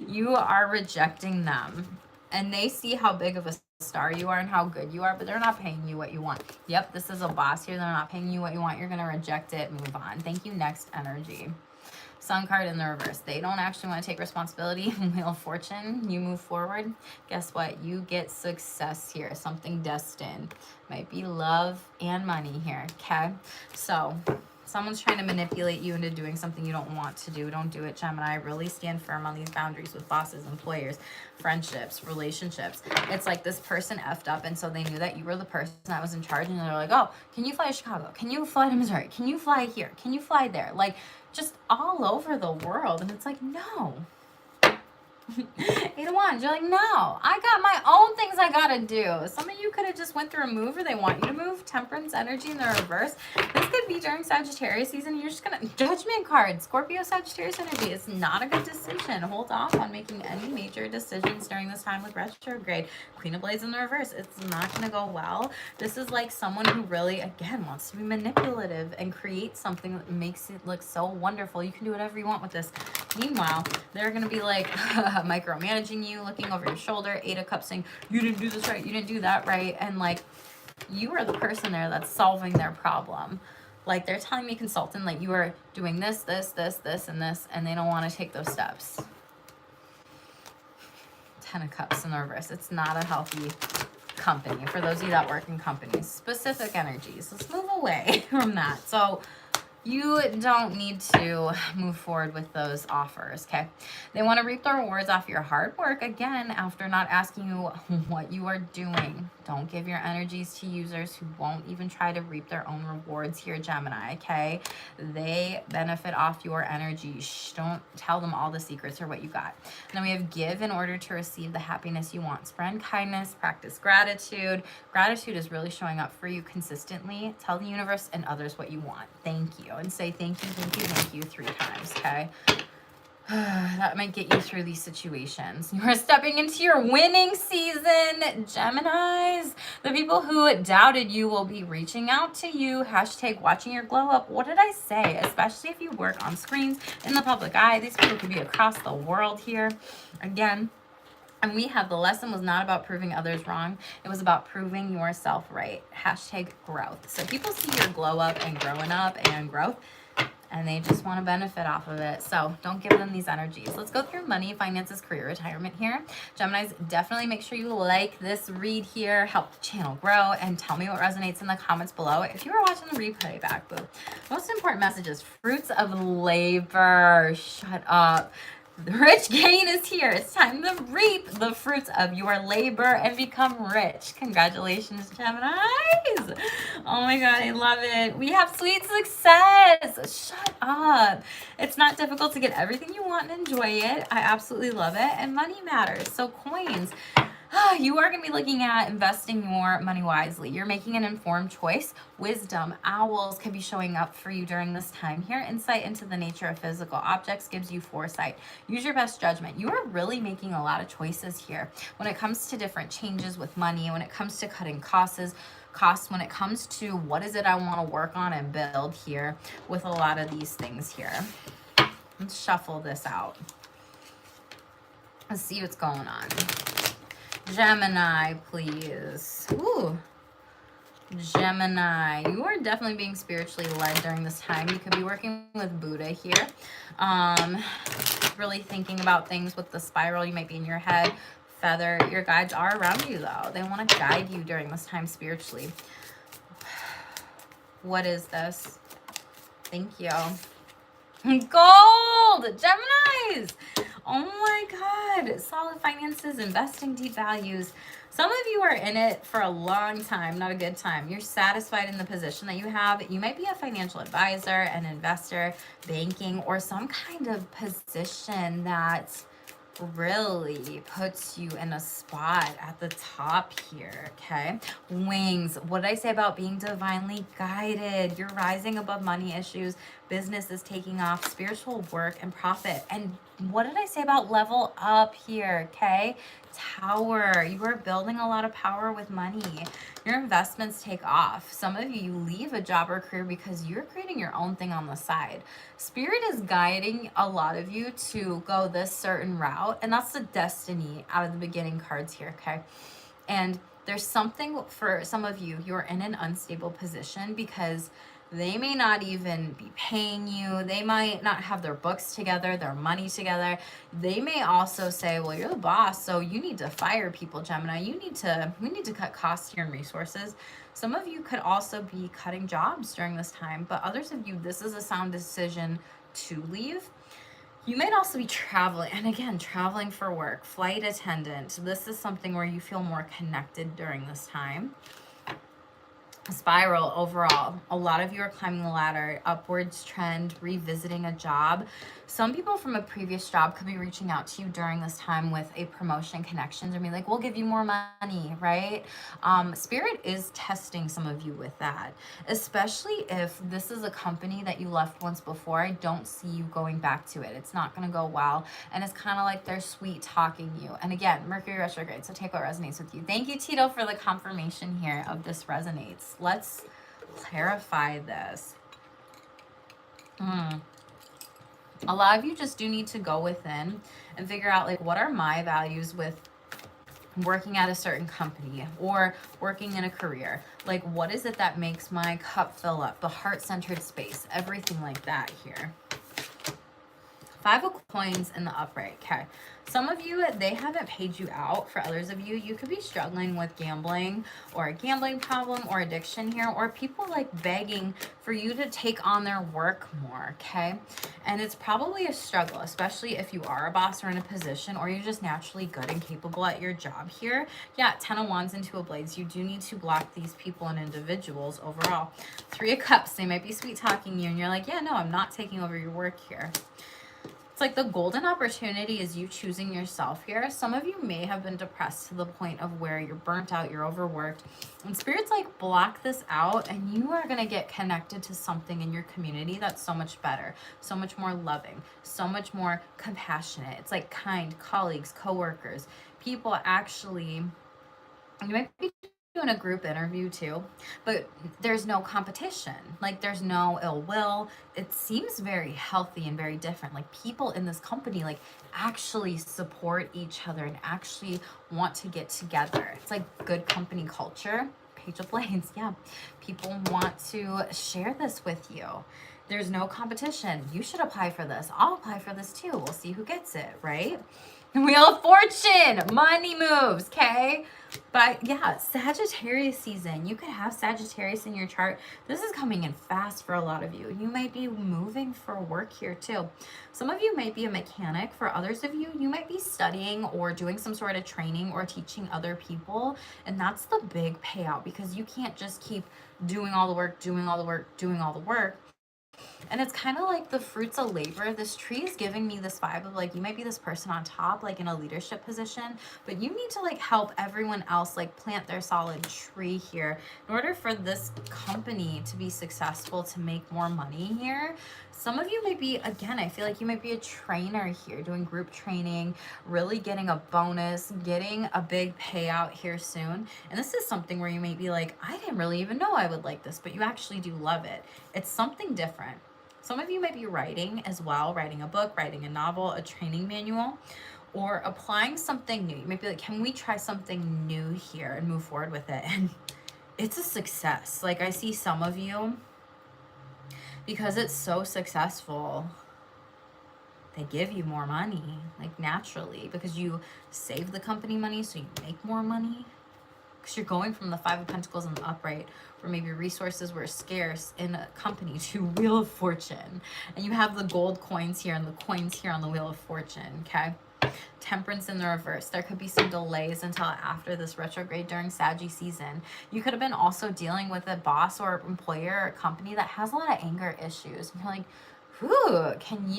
You are rejecting them. And they see how big of a star you are and how good you are, but they're not paying you what you want. Yep, this is a boss here. They're not paying you what you want. You're going to reject it, move on. Thank you, next energy. Sun card in the reverse. They don't actually want to take responsibility. Wheel of Fortune, you move forward. Guess what? You get success here. Something destined. Might be love and money here, okay? So someone's trying to manipulate you into doing something you don't want to do. Don't do it, Gemini. Really stand firm on these boundaries with bosses, employers, friendships, relationships. It's like this person effed up, and so they knew that you were the person that was in charge, and they're like, oh, can you fly to Chicago? Can you fly to Missouri? Can you fly here? Can you fly there? Like, just all over the world. And it's like, no. 8 of Wands, you're like, no, I got my own things I gotta do. Some of you could have just went through a move, or they want you to move. Temperance energy in the reverse. This could be during Sagittarius season. You're just gonna, Judgment card, Scorpio, Sagittarius energy. It's not a good decision. Hold off on making any major decisions during this time with retrograde. Queen of Blades in the reverse. It's not gonna go well. This is like someone who really, again, wants to be manipulative and create something that makes it look so wonderful. You can do whatever you want with this. Meanwhile, they're gonna be like micromanaging you, looking over your shoulder. 8 of Cups saying, you didn't do this right, you didn't do that right. And like, you are the person there that's solving their problem. Like, they're telling me, consultant, like, you are doing this, this, this, this, and this, and they don't want to take those steps. 10 of Cups in the reverse. It's not a healthy company for those of you that work in companies. Specific energies. Let's move away from that. So you don't need to move forward with those offers, okay? They want to reap the rewards off your hard work, again, after not asking you what you are doing. Don't give your energies to users who won't even try to reap their own rewards here, Gemini, okay? They benefit off your energy. Shh, don't tell them all the secrets or what you got. And then we have give in order to receive the happiness you want. Spread kindness, practice gratitude. Gratitude is really showing up for you consistently. Tell the universe and others what you want. Thank you. And say thank you, thank you, thank you 3 times, okay? That might get you through these situations. You are stepping into your winning season, Geminis. The people who doubted you will be reaching out to you. Hashtag watching your glow up. What did I say? Especially if you work on screens in the public eye. These people could be across the world here. Again, and we have the lesson was not about proving others wrong. It was about proving yourself right. Hashtag growth. So people see your glow up and growing up and growth, and they just want to benefit off of it. So don't give them these energies. Let's go through money, finances, career, retirement here. Geminis, definitely make sure you like this read here, help the channel grow, and tell me what resonates in the comments below. If you are watching the replay back, boo. Most important messages, fruits of labor. Shut up. The rich gain is here. It's time to reap the fruits of your labor and become rich. Congratulations, Geminis. Oh my God, I love it. We have sweet success. Shut up. It's not difficult to get everything you want and enjoy it. I absolutely love it. And money matters. So coins. You are going to be looking at investing your money wisely. You're making an informed choice. Wisdom, owls can be showing up for you during this time here. Insight into the nature of physical objects gives you foresight. Use your best judgment. You are really making a lot of choices here when it comes to different changes with money, when it comes to cutting costs, when it comes to what is it I want to work on and build here with a lot of these things here. Let's shuffle this out. Let's see what's going on. Gemini, please. Ooh. Gemini, you are definitely being spiritually led during this time. You could be working with Buddha here. Really thinking about things with the spiral. You might be in your head. Feather. Your guides are around you, though. They want to guide you during this time spiritually. What is this? Thank you. Gold! Geminis! Oh my God. Solid finances, investing, deep values. Some of you are in it for a long time, not a good time. You're satisfied in the position that you have. You might be a financial advisor, an investor, banking, or some kind of position that really puts you in a spot at the top here, okay? Wings. What did I say about being divinely guided? You're rising above money issues. Business is taking off. Spiritual work and profit. And what did I say about level up here, okay? Tower. You are building a lot of power with money. Your investments take off. Some of you leave a job or career because you're creating your own thing on the side. Spirit is guiding a lot of you to go this certain route, and that's the destiny out of the beginning cards here, okay? And there's something for some of you, you're in an unstable position because they may not even be paying you. They might not have their books together, their money together. They may also say, well, you're the boss, so you need to fire people, Gemini. We need to cut costs here and resources. Some of you could also be cutting jobs during this time, but others of you, this is a sound decision to leave. You might also be traveling, and again, traveling for work, flight attendant. This is something where you feel more connected during this time. Spiral overall, a lot of you are climbing the ladder, upwards trend, revisiting a job. Some people from a previous job could be reaching out to you during this time with a promotion, connections, or be like, we'll give you more money, right? Spirit is testing some of you with that, especially if this is a company that you left once before. I don't see you going back to it. It's not going to go well, and it's kind of like they're sweet talking you. And again, Mercury retrograde, so take what resonates with you. Thank you, Tito, for the confirmation here of this resonates. Let's clarify this. A lot of you just do need to go within and figure out, like, what are my values with working at a certain company or working in a career? Like, what is it that makes my cup fill up? The heart-centered space, everything like that here. 5 of coins in the upright. Okay. Some of you, they haven't paid you out. For others of you, you could be struggling with gambling or a gambling problem or addiction here, or people like begging for you to take on their work more, okay? And it's probably a struggle, especially if you are a boss or in a position, or you're just naturally good and capable at your job here. Yeah, 10 of Wands and 2 of Blades. You do need to block these people and individuals overall. 3 of Cups. They might be sweet talking you, and you're like, yeah, no, I'm not taking over your work here. It's like the golden opportunity is you choosing yourself here. Some of you may have been depressed to the point of where you're burnt out, you're overworked. And Spirit's like, block this out, and you are going to get connected to something in your community that's so much better, so much more loving, so much more compassionate. It's like kind colleagues, coworkers, people actually, you might be doing a group interview too, but there's no competition. Like, there's no ill will. It seems very healthy and very different. Like, people in this company like actually support each other and actually want to get together. It's like good company culture. Page of Blades. Yeah, people want to share this with you. There's no competition. You should apply for this. I'll apply for this too. We'll see who gets it, right? Wheel of Fortune, money moves, okay? But yeah, Sagittarius season. You could have Sagittarius in your chart. This is coming in fast for a lot of you. You might be moving for work here too. Some of you might be a mechanic. For others of you, you might be studying or doing some sort of training or teaching other people. And that's the big payout, because you can't just keep doing all the work, doing all the work, doing all the work. And it's kind of like the fruits of labor. This tree is giving me this vibe of like, you might be this person on top, like in a leadership position, but you need to like help everyone else like plant their solid tree here in order for this company to be successful, to make more money here. Some of you might be, again, I feel like you might be a trainer here, doing group training, really getting a bonus, getting a big payout here soon. And this is something where you may be like, I didn't really even know I would like this, but you actually do love it. It's something different. Some of you might be writing as well, writing a book, writing a novel, a training manual, or applying something new. You might be like, can we try something new here and move forward with it? And it's a success. Like, I see some of you, because it's so successful, they give you more money, like naturally, because you save the company money, so you make more money. Because you're going from the 5 of Pentacles in the upright, where maybe resources were scarce in a company, to Wheel of Fortune. And you have the gold coins here and the coins here on the Wheel of Fortune, okay? Temperance in the reverse. There could be some delays until after this retrograde during Saggy season. You could have been also dealing with a boss or employer or company that has a lot of anger issues. And you're like, whew, can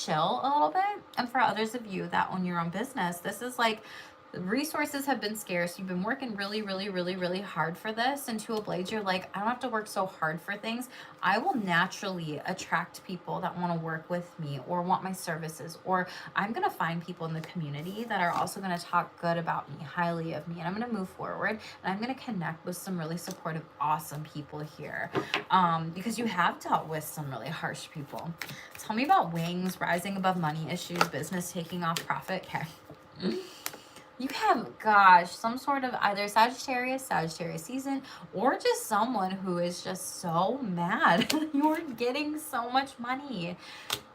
chill a little bit. And for others of you that own your own business, this is like, the resources have been scarce. You've been working really, really, really, really hard for this. And Two of Blades, you're like, I don't have to work so hard for things. I will naturally attract people that want to work with me or want my services, or I'm going to find people in the community that are also going to talk good about me, highly of me. And I'm going to move forward, and I'm going to connect with some really supportive, awesome people here. Because you have dealt with some really harsh people. Tell me about wings, rising above money issues, business taking off, profit. Okay. You have, gosh, some sort of either Sagittarius season, or just someone who is just so mad you're getting so much money.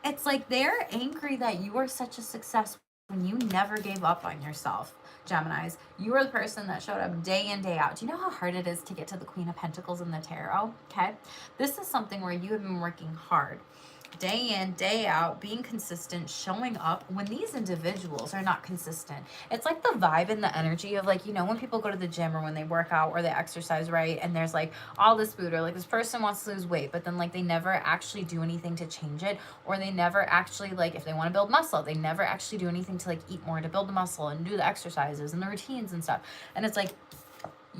It's like they're angry that you are such a success when you never gave up on yourself. Geminis, you are the person that showed up day in, day out. Do you know how hard it is to get to the Queen of Pentacles in the tarot? Okay. This is something where you have been working hard. Day in, day out, being consistent, showing up when these individuals are not consistent. It's like the vibe and the energy of, like, you know, when people go to the gym or when they work out or they exercise, right? And there's like all this food, or like this person wants to lose weight, but then like they never actually do anything to change it, or they never actually, like, if they want to build muscle, they never actually do anything to like eat more to build the muscle and do the exercises and the routines and stuff. And it's like,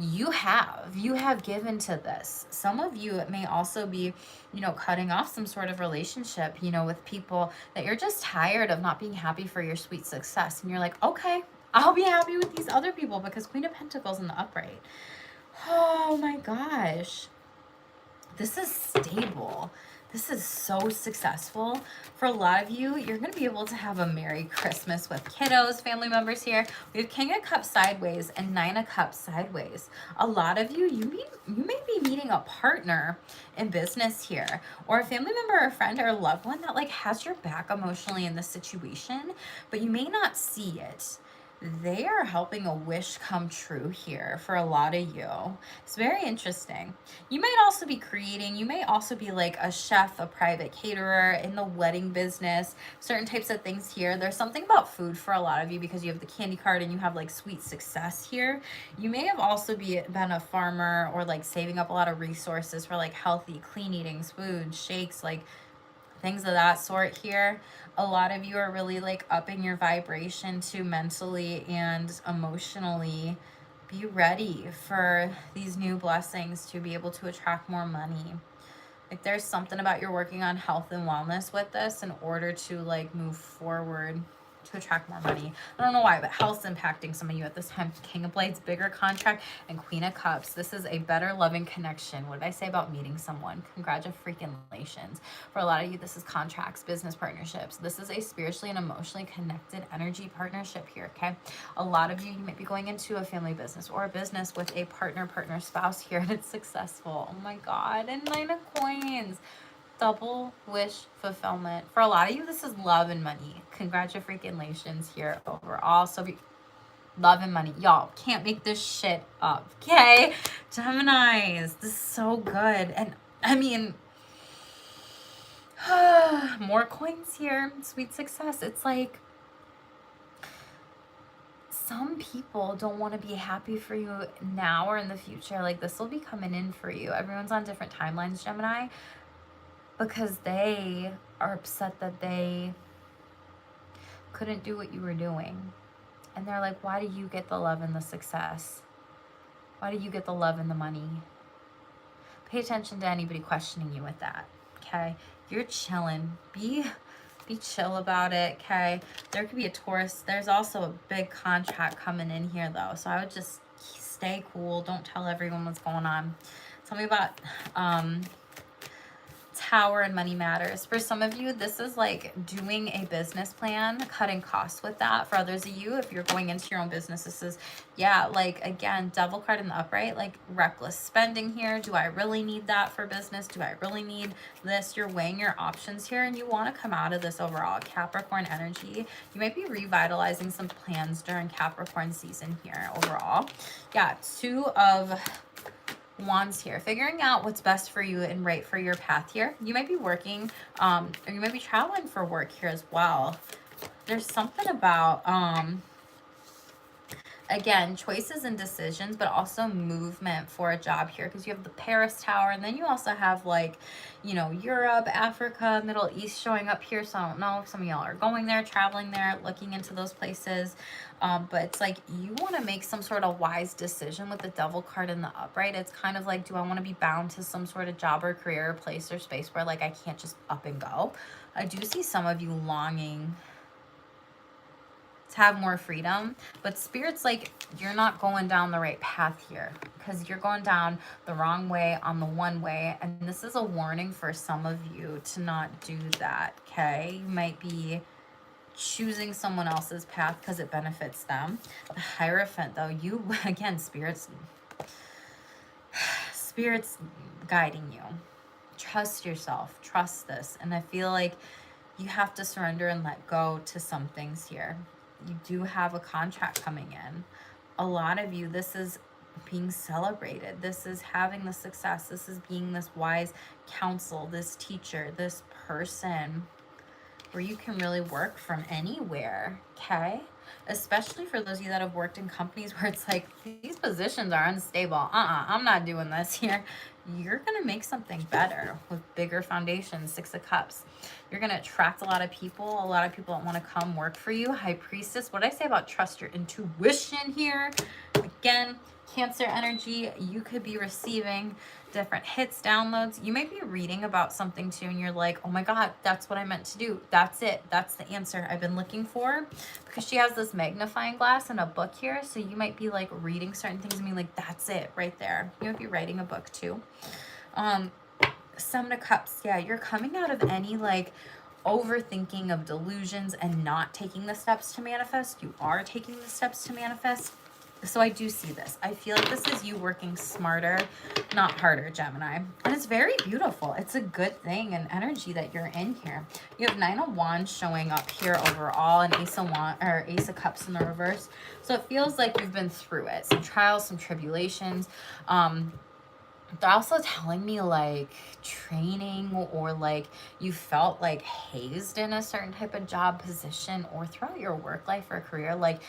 you have given to this. Some of you, it may also be, you know, cutting off some sort of relationship, you know, with people that you're just tired of not being happy for your sweet success. And you're like, okay, I'll be happy with these other people, because Queen of Pentacles in the upright. Oh my gosh. This is stable. This is so successful. For a lot of you, you're going to be able to have a Merry Christmas with kiddos, family members here. We have King of Cups sideways and Nine of Cups sideways. A lot of you, you may be meeting a partner in business here, or a family member or friend or loved one that like has your back emotionally in this situation, but you may not see it. They are helping a wish come true here for a lot of you. It's very interesting. You might also be creating, you may also be like a chef, a private caterer in the wedding business, certain types of things here. There's something about food for a lot of you because you have the candy card and you have like sweet success here. You may have also been a farmer, or like saving up a lot of resources for like healthy, clean eating, food, shakes, like things of that sort here. A lot of you are really like upping your vibration to mentally and emotionally be ready for these new blessings to be able to attract more money. Like there's something about you're working on health and wellness with this in order to like move forward to attract more money. I don't know why, but health's impacting some of you at this time. King of Blades, bigger contract, and Queen of Cups. This is a better loving connection. What did I say about meeting someone? Congratulations. For a lot of you, this is contracts, business partnerships. This is a spiritually and emotionally connected energy partnership here, okay? A lot of you, you might be going into a family business or a business with a partner, spouse here, and it's successful. Oh my God. And Nine of Coins. Double wish fulfillment. For a lot of you, this is love and money. Congratulations here overall. So love and money. Y'all can't make this shit up. Okay? Geminis, this is so good. And I mean, more coins here. Sweet success. It's like some people don't want to be happy for you now or in the future. Like this will be coming in for you. Everyone's on different timelines, Gemini, because they are upset that they couldn't do what you were doing. And they're like, why do you get the love and the success? Why do you get the love and the money? Pay attention to anybody questioning you with that, okay? You're chilling. Be chill about it, okay? There could be a Taurus. There's also a big contract coming in here, though. So I would just stay cool. Don't tell everyone what's going on. Tell me about Tower and money matters. For some of you, this is like doing a business plan, cutting costs with that. For others of you, if you're going into your own business, this is, yeah, like again, Devil card in the upright, like reckless spending here. Do I really need that for business? Do I really need this? You're weighing your options here, and you want to come out of this overall Capricorn energy. You might be revitalizing some plans during Capricorn season here overall. Yeah, Two of Wands here, figuring out what's best for you and right for your path here. You might be working or you might be traveling for work here as well. There's something about again, choices and decisions, but also movement for a job here, because you have the Paris Tower, and then you also have like, you know, Europe, Africa, Middle East showing up here. So I don't know if some of y'all are going there, traveling there, looking into those places. But it's like you want to make some sort of wise decision with the Devil card in the upright. It's kind of like, do I want to be bound to some sort of job or career or place or space where like I can't just up and go? I do see some of you longing to have more freedom, but Spirit's like, you're not going down the right path here, because you're going down the wrong way on the one way, and this is a warning for some of you to not do that. Okay, you might be choosing someone else's path because it benefits them. The Hierophant, though, you again, spirits guiding you. Trust yourself, trust this. And I feel like you have to surrender and let go to some things here. You do have a contract coming in. A lot of you, this is being celebrated. This is having the success. This is being this wise counsel, this teacher, this person where you can really work from anywhere, okay? Especially for those of you that have worked in companies where it's like, these positions are unstable. I'm not doing this here. You're going to make something better with bigger foundations. 6 of Cups. You're going to attract a lot of people that want to come work for you. High Priestess. What did I say about trust your intuition here? Again, Cancer energy. You could be receiving different hits, downloads. You might be reading about something too, and you're like, oh my God, that's what I meant to do. That's it. That's the answer I've been looking for. Because she has this magnifying glass and a book here. So you might be like reading certain things and be like, that's it right there. You might be writing a book too. 7 of Cups. Yeah, you're coming out of any like overthinking of delusions and not taking the steps to manifest. You are taking the steps to manifest. So I do see this. I feel like this is you working smarter, not harder, Gemini. And it's very beautiful. It's a good thing and energy that you're in here. You have 9 of Wands showing up here overall, and Ace of Cups in the reverse. So it feels like you've been through it. Some trials, some tribulations. They're also telling me like training, or like you felt like hazed in a certain type of job position or throughout your work life or career. Like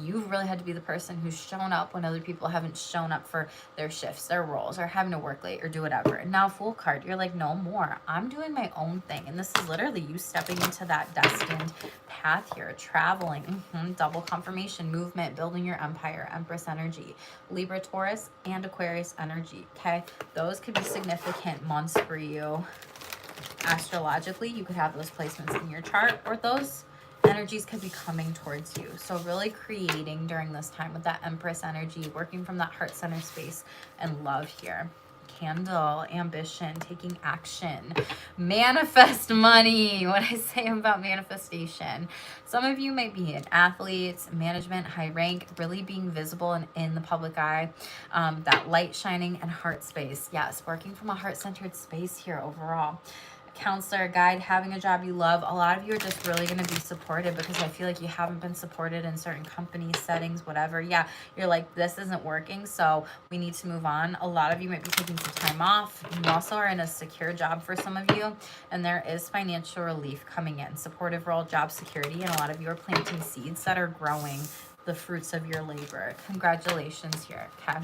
you've really had to be the person who's shown up when other people haven't shown up for their shifts, their roles, or having to work late or do whatever. And now Fool card, you're like, no more. I'm doing my own thing. And this is literally you stepping into that destined path here, traveling, double confirmation, movement, building your empire, Empress energy, Libra, Taurus, and Aquarius energy. Okay, those could be significant months for you. Astrologically, you could have those placements in your chart, or those energies could be coming towards you. So really creating during this time with that Empress energy, working from that heart center space and love here. Candle, ambition, taking action, manifest money. What I say about manifestation. Some of you might be an athlete, management, high rank, really being visible and in the public eye. That light shining and heart space. Yes, working from a heart-centered space here overall. Counselor, guide, having a job you love. A lot of you are just really going to be supported, because I feel like you haven't been supported in certain companies, settings, whatever. Yeah, you're like, this isn't working, so we need to move on. A lot of you might be taking some time off. You also are in a secure job for some of you, and there is financial relief coming in. Supportive role, job security, and a lot of you are planting seeds that are growing the fruits of your labor. Congratulations here, okay?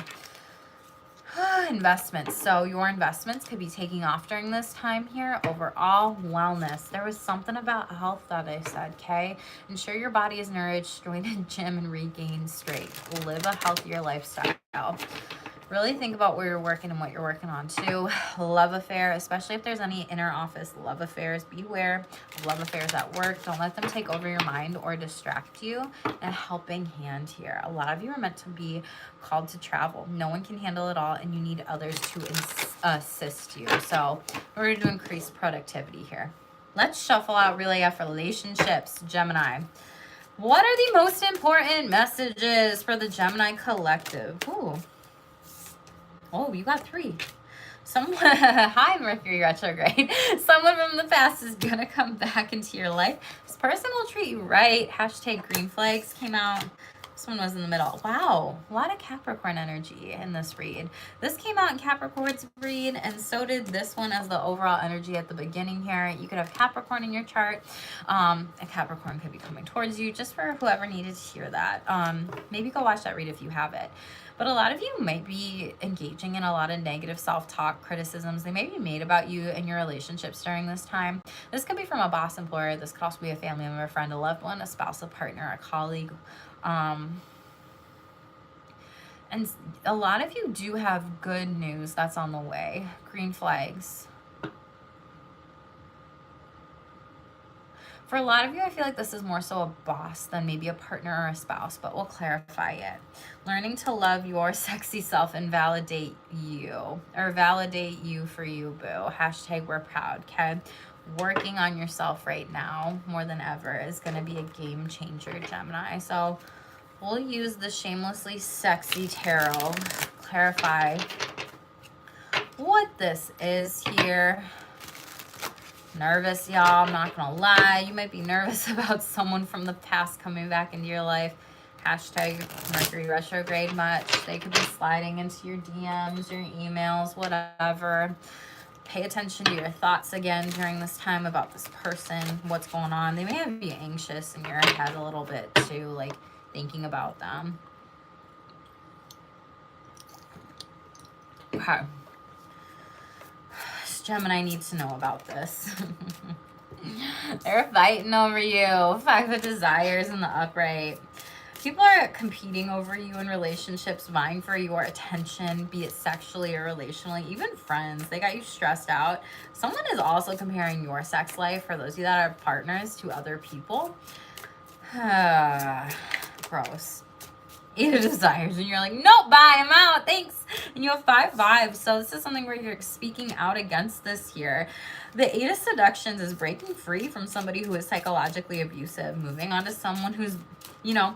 Investments. So your investments could be taking off during this time here. Overall wellness. There was something about health that I said, okay? Ensure your body is nourished, join a gym and regain strength. Live a healthier lifestyle. Really think about where you're working and what you're working on too. Love affair, especially if there's any inner office love affairs. Beware of love affairs at work. Don't let them take over your mind or distract you. A helping hand here. A lot of you are meant to be called to travel. No one can handle it all, and you need others to assist you. So in order to increase productivity here. Let's shuffle out Relay for relationships, Gemini. What are the most important messages for the Gemini collective? Ooh. Oh, you got 3. Someone, hi Mercury retrograde. Someone from the past is gonna come back into your life. This person will treat you right. Hashtag green flags came out. This one was in the middle. Wow, a lot of Capricorn energy in this read. This came out in Capricorn's read, and so did this one as the overall energy at the beginning here. You could have Capricorn in your chart. A Capricorn could be coming towards you, just for whoever needed to hear that. Maybe go watch that read if you have it. But a lot of you might be engaging in a lot of negative self-talk, criticisms. They may be made about you and your relationships during this time. This could be from a boss, employer. This could also be a family member, a friend, a loved one, a spouse, a partner, a colleague. And a lot of you do have good news that's on the way. Green flags. For a lot of you, I feel like this is more so a boss than maybe a partner or a spouse, but we'll clarify it. Learning to love your sexy self and validate you, or validate you for you, boo. Hashtag we're proud, okay? Working on yourself right now more than ever is going to be a game changer, Gemini. So we'll use the Shamelessly Sexy Tarot, clarify what this is here. Nervous, y'all, I'm not gonna lie. You might be nervous about someone from the past coming back into your life. Hashtag Mercury retrograde much. They could be sliding into your DMs, your emails, whatever. Pay attention to your thoughts again during this time about this person, what's going on. They may have you anxious in your head a little bit too, like thinking about them. Okay. Gemini needs to know about this. They're fighting over you. 5 of Desires in the upright. People are competing over you in relationships, vying for your attention, be it sexually or relationally, even friends. They got you stressed out. Someone is also comparing your sex life, for those of you that are partners, to other people. Gross. 8 of Desires, and you're like, nope, bye, I'm out, thanks. And you have 5 vibes, so this is something where you're speaking out against this here. The 8 of Seductions is breaking free from somebody who is psychologically abusive, moving on to someone who's, you know,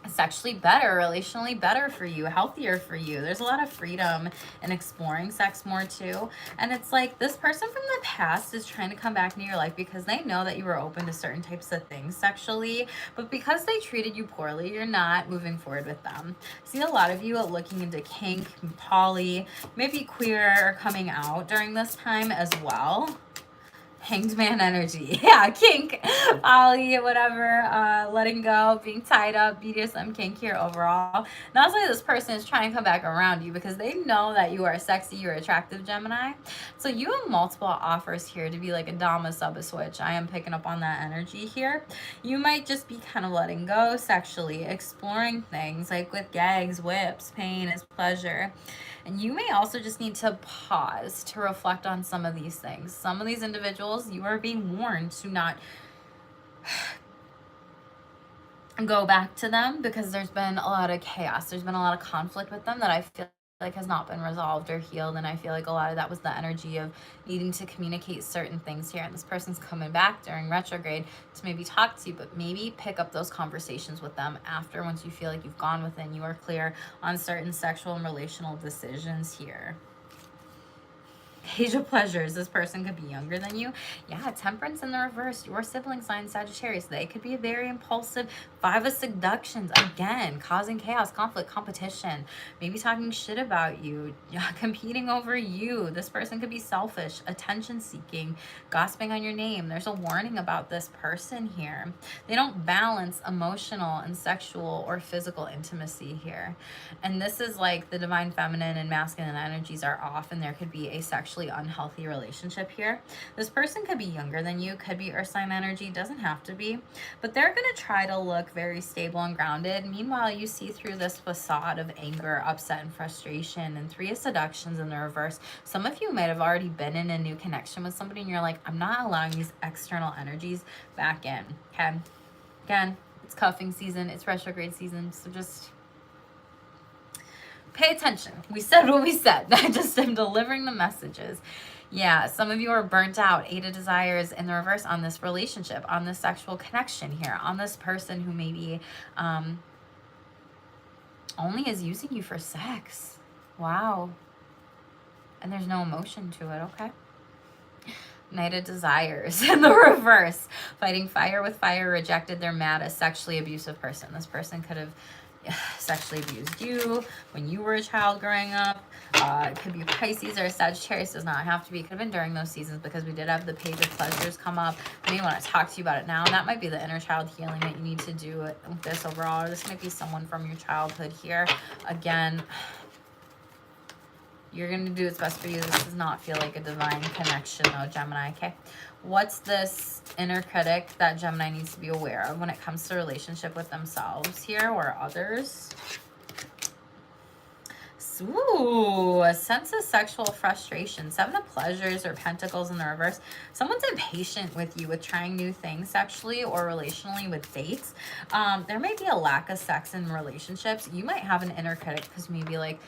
sexually better, relationally better for you, healthier for you. There's a lot of freedom in exploring sex more too. And it's like this person from the past is trying to come back into your life because they know that you were open to certain types of things sexually, but because they treated you poorly, you're not moving forward with them. See a lot of you looking into kink, poly, maybe queer or coming out during this time as well. Hanged man energy. Yeah, kink, poly, whatever, letting go, being tied up, BDSM kink here overall. Not only this person is trying to come back around you because they know that you are sexy, you're attractive, Gemini. So you have multiple offers here to be like a dom, a sub, a switch. I am picking up on that energy here. You might just be kind of letting go sexually, exploring things like with gags, whips, pain is pleasure. And you may also just need to pause to reflect on some of these things. Some of these individuals, you are being warned to not go back to them because there's been a lot of chaos. There's been a lot of conflict with them that I feel like has not been resolved or healed, and I feel like a lot of that was the energy of needing to communicate certain things here, and this person's coming back during retrograde to maybe talk to you, but maybe pick up those conversations with them after, once you feel like you've gone within, you are clear on certain sexual and relational decisions here. Page of Pleasures, this person could be younger than you. Yeah, Temperance in the reverse, your sibling sign, Sagittarius. They could be very impulsive. 5 of Seductions, again, causing chaos, conflict, competition. Maybe talking shit about you, competing over you. This person could be selfish, attention-seeking, gossiping on your name. There's a warning about this person here. They don't balance emotional and sexual or physical intimacy here. And this is like the divine feminine and masculine energies are off, and there could be a sexually unhealthy relationship here. This person could be younger than you, could be earth sign energy, doesn't have to be, but they're going to try to look very stable and grounded. Meanwhile, you see through this facade of anger, upset, and frustration. And 3 of Seductions in the reverse. Some of you might have already been in a new connection with somebody and you're like, I'm not allowing these external energies back in. Okay, again, it's cuffing season, it's retrograde season, so just pay attention. We said what we said. I just am delivering the messages. Yeah, some of you are burnt out. 8 of Desires in the reverse on this relationship, on this sexual connection here, on this person who maybe only is using you for sex. Wow. And there's no emotion to it, okay? Knight of Desires in the reverse. Fighting fire with fire, rejected. They're mad. A sexually abusive person. This person could have sexually abused you when you were a child growing up. It could be Pisces or Sagittarius. Does not have to be. It could have been during those seasons because we did have the Page of Pleasures come up. I may want to talk to you about it now. And that might be the inner child healing that you need to do with this overall. Or this might be someone from your childhood here. Again, you're going to do what's best for you. This does not feel like a divine connection though, Gemini, okay? What's this inner critic that Gemini needs to be aware of when it comes to relationship with themselves here or others? Ooh, a sense of sexual frustration. Seven of Pleasures or Pentacles in the reverse. Someone's impatient with you with trying new things sexually or relationally with dates. There might be a lack of sex in relationships. You might have an inner critic because you may be like,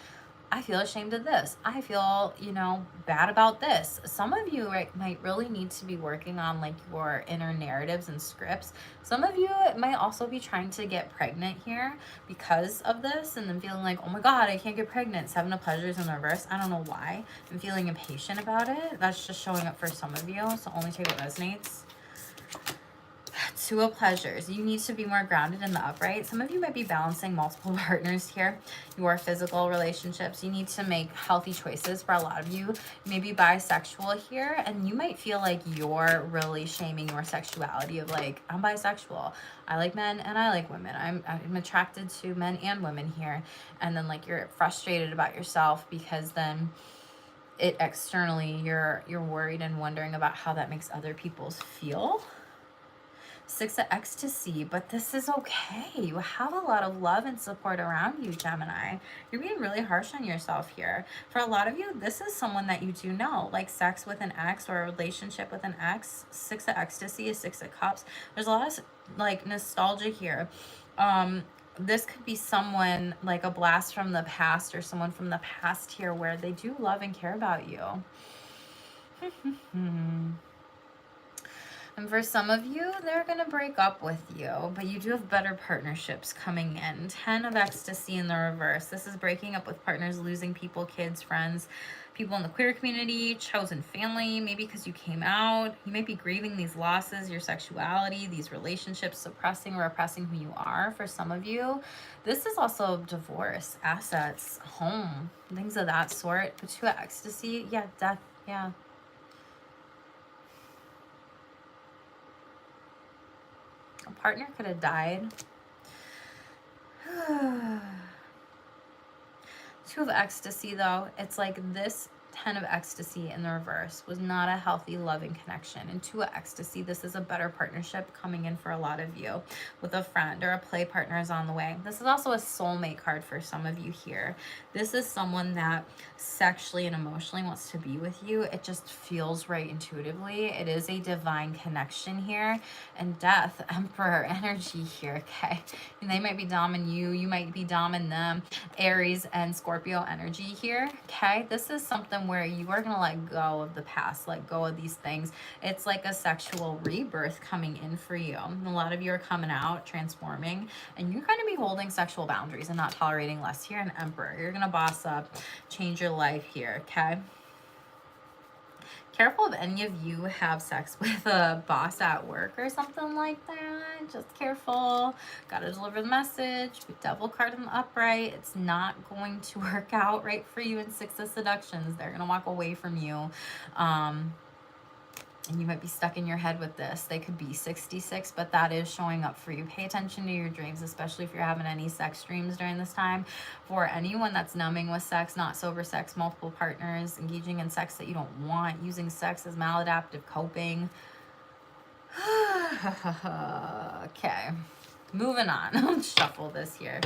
I feel ashamed of this. I feel, you know, bad about this. Some of you might really need to be working on like your inner narratives and scripts. Some of you might also be trying to get pregnant here because of this and then feeling like, oh my God, I can't get pregnant. Seven of Pleasures in the reverse. I don't know why. I'm feeling impatient about it. That's just showing up for some of you. So only take what resonates. Two of Pleasures. You need to be more grounded in the upright. Some of you might be balancing multiple partners here. Your physical relationships. You need to make healthy choices for a lot of you. You may be bisexual here, and you might feel like you're really shaming your sexuality of like, I'm bisexual. I like men and I like women. I'm attracted to men and women here. And then like you're frustrated about yourself because then it externally you're worried and wondering about how that makes other people feel. Six of Ecstasy, but this is okay. You have a lot of love and support around you, Gemini. You're being really harsh on yourself here. For a lot of you, this is someone that you do know, like sex with an ex or a relationship with an ex. Six of Ecstasy is Six of Cups. There's a lot of like nostalgia here. This could be someone like a blast from the past or someone from the past here where they do love and care about you. And for some of you, they're going to break up with you, but you do have better partnerships coming in. 10 of Ecstasy in the reverse. This is breaking up with partners, losing people, kids, friends, people in the queer community, chosen family, maybe because you came out. You might be grieving these losses, your sexuality, these relationships, suppressing or repressing who you are. For some of you, this is also divorce, assets, home, things of that sort. But 2 of Ecstasy, yeah, death, yeah. A partner could have died. 2 of Ecstasy, though, it's like this 10 of Ecstasy in the reverse was not a healthy, loving connection. And 2 of Ecstasy, this is a better partnership coming in for a lot of you with a friend or a play partner is on the way. This is also a soulmate card for some of you here. This is someone that sexually and emotionally wants to be with you. It just feels right intuitively. It is a divine connection here. And Death, Emperor energy here, okay? And they might be doming you. You might be doming them. Aries and Scorpio energy here, okay? This is something where you are going to let go of the past, let go of these things. It's like a sexual rebirth coming in for you. And a lot of you are coming out, transforming, and you're going to be holding sexual boundaries and not tolerating less here. An Emperor, you're going to boss up, change your life here, okay? Careful if any of you have sex with a boss at work or something like that. Just careful. Gotta deliver the message. Devil card in the upright. It's not going to work out right for you in 6 of Seductions. They're gonna walk away from you. And you might be stuck in your head with this. They could be 66, but that is showing up for you. Pay attention to your dreams, especially if you're having any sex dreams during this time. For anyone that's numbing with sex, not sober sex, multiple partners, engaging in sex that you don't want, using sex as maladaptive coping. Okay, moving on. Shuffle this here.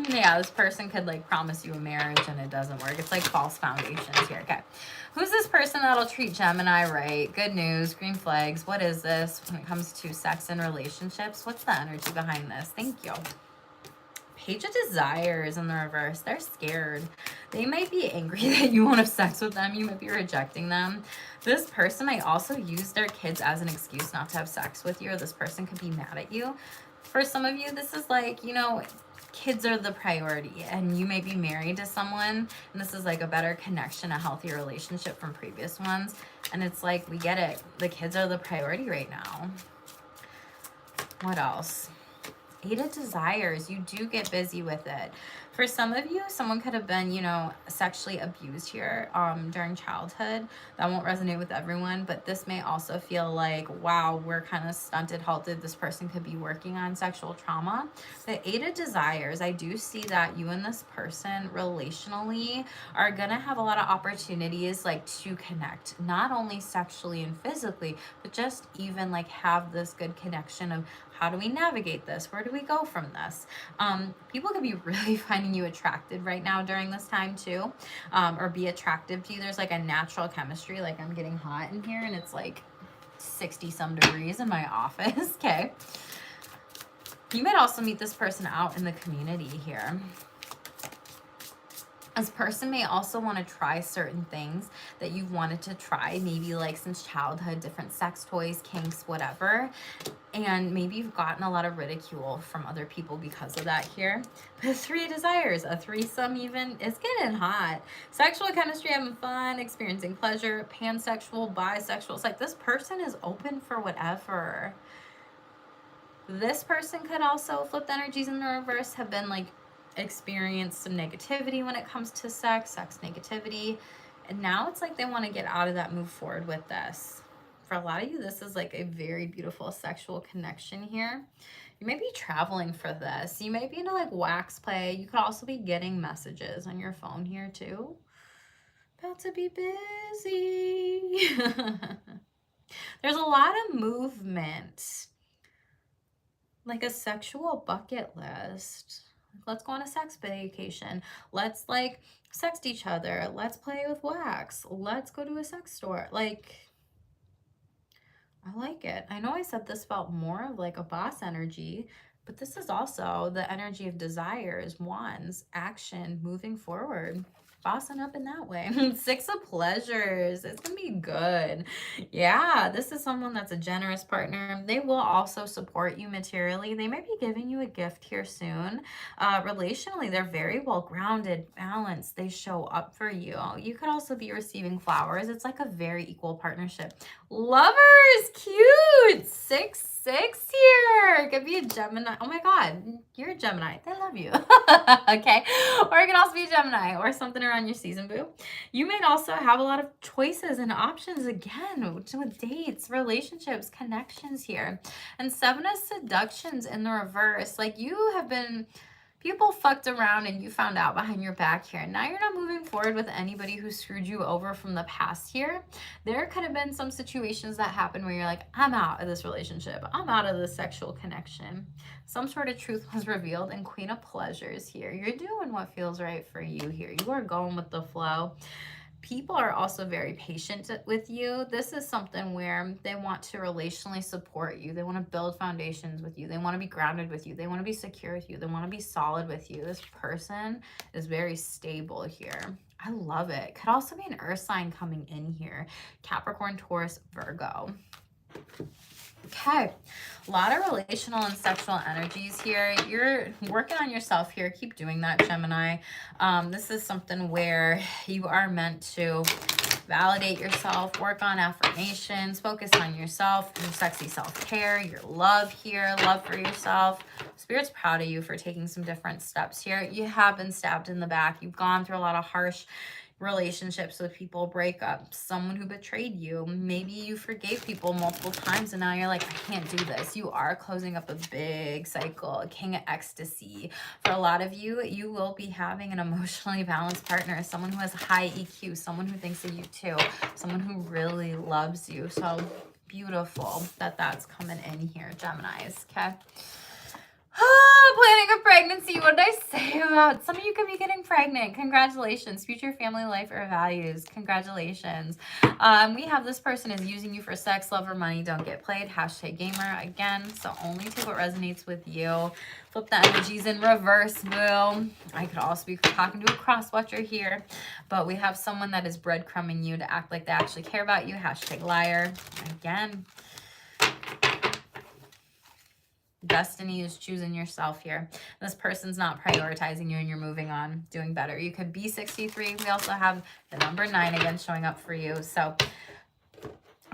Yeah, this person could like promise you a marriage and it doesn't work. It's like false foundations here. Okay, who's this person that'll treat Gemini right? Good news, green flags. What is this when it comes to sex and relationships? What's the energy behind this? Thank you. Page of Desires in the reverse. They're scared. They might be angry that you won't have sex with them. You might be rejecting them. This person might also use their kids as an excuse not to have sex with you, or this person could be mad at you. For some of you, this is like, you know, kids are the priority, and you may be married to someone and this is like a better connection, a healthier relationship from previous ones, and it's like, we get it, the kids are the priority right now. What else? 8 of Desires. You do get busy with it. For some of you, someone could have been, you know, sexually abused here during childhood. That won't resonate with everyone, but this may also feel like, wow, we're kind of stunted, halted. This person could be working on sexual trauma. The 8 of Desires, I do see that you and this person relationally are going to have a lot of opportunities like to connect, not only sexually and physically, but just even like have this good connection of, how do we navigate this? Where do we go from this? People could be really finding you attracted right now during this time too, or be attractive to you. There's like a natural chemistry, like I'm getting hot in here and it's like 60 some degrees in my office. Okay. You might also meet this person out in the community here. This person may also want to try certain things that you've wanted to try, maybe like since childhood, different sex toys, kinks, whatever. And maybe you've gotten a lot of ridicule from other people because of that here. The 3 of Desires, a threesome even, is getting hot. Sexual chemistry, having fun, experiencing pleasure, pansexual, bisexual. It's like this person is open for whatever. This person could also, flip the energies in the reverse, have been like, experience some negativity when it comes to sex negativity, and now it's like they want to get out of that, move forward with this. For a lot of you, this is like a very beautiful sexual connection here. You may be traveling for this. You may be into like wax play. You could also be getting messages on your phone here too. About to be busy. There's a lot of movement, like a sexual bucket list. Let's go on a sex vacation. Let's like sext each other. Let's play with wax. Let's go to a sex store. Like, I like it. I know I said this felt more of like a boss energy, but this is also the energy of desires, wands, action, moving forward. Bossing up in that way. 6 of Pleasures. It's gonna be good. Yeah, this is someone that's a generous partner. They will also support you materially. They might be giving you a gift here soon. Relationally, they're very well grounded, balanced. They show up for you. You could also be receiving flowers. It's like a very equal partnership. Lovers, cute. 6 here. It could be a Gemini. Oh my God, you're a Gemini. They love you. Okay. Or it can also be a Gemini or something around your season, boo. You might also have a lot of choices and options again with dates, relationships, connections here. And 7 of Seductions in the reverse. Like you have been, people fucked around and you found out behind your back here. Now you're not moving forward with anybody who screwed you over from the past here. There could have been some situations that happened where you're like, I'm out of this relationship. I'm out of this sexual connection. Some sort of truth was revealed, and Queen of Pleasures here. You're doing what feels right for you here. You are going with the flow. People are also very patient with you. This is something where they want to relationally support you. They want to build foundations with you. They want to be grounded with you. They want to be secure with you. They want to be solid with you. This person is very stable here. I love it. Could also be an earth sign coming in here. Capricorn, Taurus, Virgo. Okay, a lot of relational and sexual energies here. You're working on yourself here. Keep doing that, Gemini. This is something where you are meant to validate yourself, work on affirmations, focus on yourself, your sexy self-care, your love here, love for yourself. Spirit's proud of you for taking some different steps here. You have been stabbed in the back. You've gone through a lot of harsh relationships with people, breakups, someone who betrayed you. Maybe you forgave people multiple times and now you're like, I can't do this. You are closing up a big cycle, a king of ecstasy. For a lot of you, you will be having an emotionally balanced partner, someone who has high EQ, someone who thinks of you too, someone who really loves you. So beautiful that that's coming in here, Geminis, okay? Planning a pregnancy. What did I say about? Some of you could be getting pregnant. Congratulations. Future family life or values. Congratulations. We have this person is using you for sex, love, or money. Don't get played. Hashtag gamer again. So only take what resonates with you. Flip the energies in reverse, boo. I could also be talking to a cross-watcher here, but we have someone that is breadcrumbing you to act like they actually care about you. Hashtag liar again. Destiny is choosing yourself here. This person's not prioritizing you and you're moving on, doing better. You could be 63. We also have the number 9 again showing up for you. So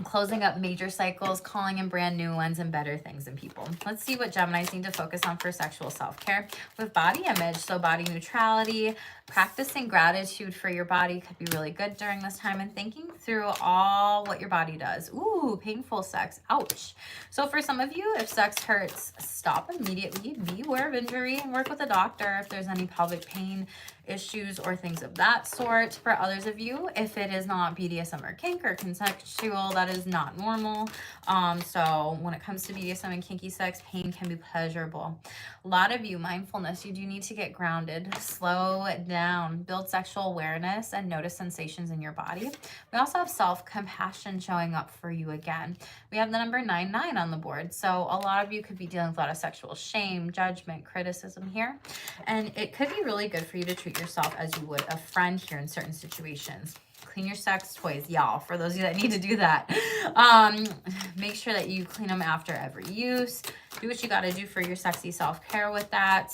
closing up major cycles, calling in brand new ones, and better things in people. Let's see what Geminis need to focus on for sexual self-care with body image. So body neutrality, practicing gratitude for your body could be really good during this time, and thinking through all what your body does. Ooh, painful sex. Ouch. So for some of you, if sex hurts, stop immediately. Be aware of injury and work with a doctor if there's any pelvic pain issues or things of that sort. For others of you, if it is not BDSM or kink or consensual, that is not normal. So when it comes to BDSM and kinky sex, pain can be pleasurable. A lot of you, mindfulness, you do need to get grounded, slow down, build sexual awareness, and notice sensations in your body. We also have self-compassion showing up for you again. We have the number 99 on the board. So a lot of you could be dealing with a lot of sexual shame, judgment, criticism here. And it could be really good for you to treat yourself as you would a friend here in certain situations. Clean your sex toys, y'all, for those of you that need to do that. Make sure that you clean them after every use. Do what you got to do for your sexy self-care with that.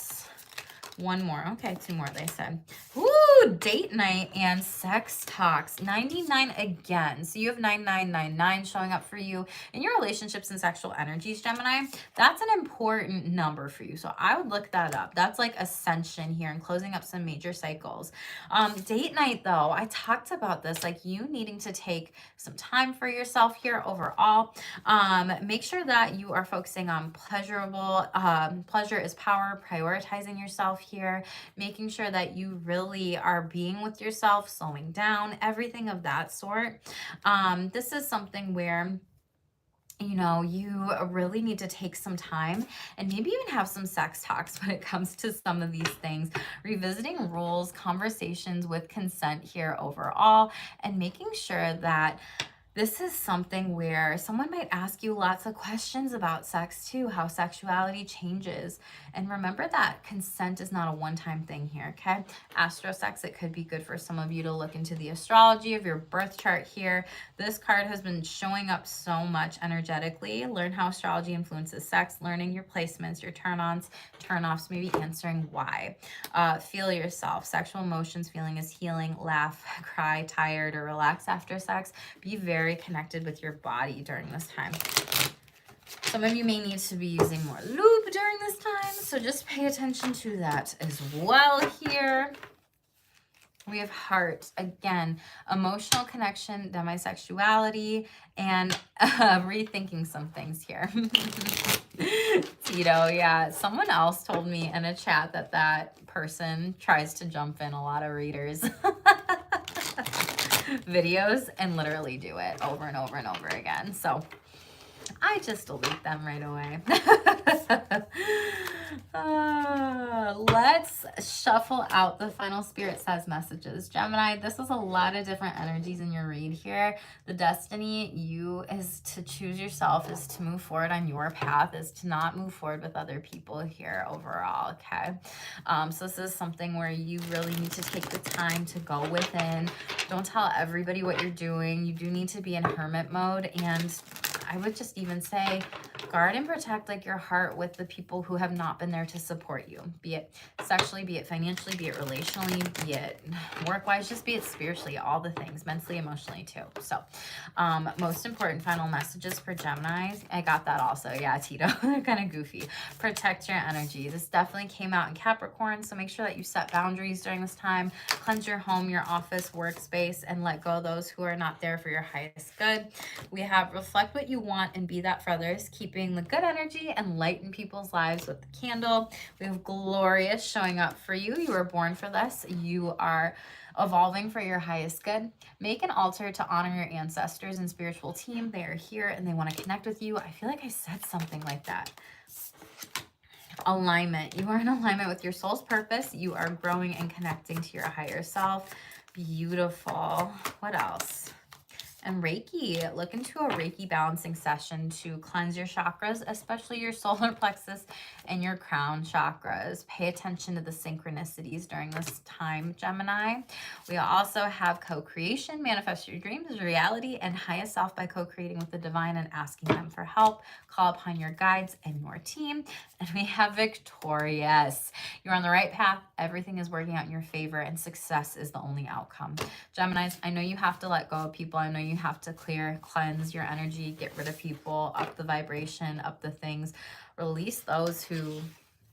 One more. Okay, 2 more, they said. Ooh, date night and sex talks. 99 again. So you have 9999 showing up for you in your relationships and sexual energies, Gemini. That's an important number for you. So I would look that up. That's like ascension here and closing up some major cycles. Date night, though, I talked about this, like you needing to take some time for yourself here overall. Make sure that you are focusing on pleasurable, pleasure is power, prioritizing yourself here, making sure that you really are being with yourself, slowing down, everything of that sort. This is something where you really need to take some time and maybe even have some sex talks when it comes to some of these things, revisiting rules, conversations with consent here overall, and making sure that this is something where someone might ask you lots of questions about sex too, how sexuality changes. And remember that consent is not a one-time thing here, okay? Astro sex, it could be good for some of you to look into the astrology of your birth chart here. This card has been showing up so much energetically. Learn how astrology influences sex, learning your placements, your turn-ons, turn-offs, maybe answering why. Feel yourself. Sexual emotions, feeling is healing. Laugh, cry, tired, or relax after sex. Be very connected with your body during this time. Some of you may need to be using more lube during this time, so just pay attention to that as well here. We have heart, again, emotional connection, demisexuality, and rethinking some things here. Tito, yeah, someone else told me in a chat that person tries to jump in a lot of readers' videos and literally do it over and over and over again. So I just delete them right away. Let's shuffle out the final Spirit Says messages. Gemini, this is a lot of different energies in your read here. The destiny is to choose yourself, is to move forward on your path, is to not move forward with other people here overall, okay? So this is something where you really need to take the time to go within. Don't tell everybody what you're doing. You do need to be in hermit mode, and I would just even say guard and protect like your heart with the people who have not been there to support you, be it sexually, be it financially, be it relationally, be it work-wise, just be it spiritually, all the things, mentally, emotionally too. So most important final messages for Geminis. I got that also. Yeah, Tito, they're kind of goofy. Protect your energy. This definitely came out in Capricorn, so make sure that you set boundaries during this time. Cleanse your home, your office, workspace, and let go of those who are not there for your highest good. We have reflect what you want and be that for others, keeping the good energy and light in people's lives with the candle. We have glorious showing up for you. You were born for this. You are evolving for your highest good. Make an altar to honor your ancestors and spiritual team. They are here and they want to connect with you. I feel like I said something like that. Alignment. You are in alignment with your soul's purpose. You are growing and connecting to your higher self. Beautiful. What else? And Reiki, look into a Reiki balancing session to cleanse your chakras, especially your solar plexus and your crown chakras. Pay attention to the synchronicities during this time, Gemini. We also have co-creation, manifest your dreams as reality, and highest self by co-creating with the divine and asking them for help. Call upon your guides and your team. And we have victorious. You're on the right path. Everything is working out in your favor, and success is the only outcome. Geminis, I know you have to let go of people. I know you have to cleanse your energy, get rid of people, up the vibration, up the things. Release those who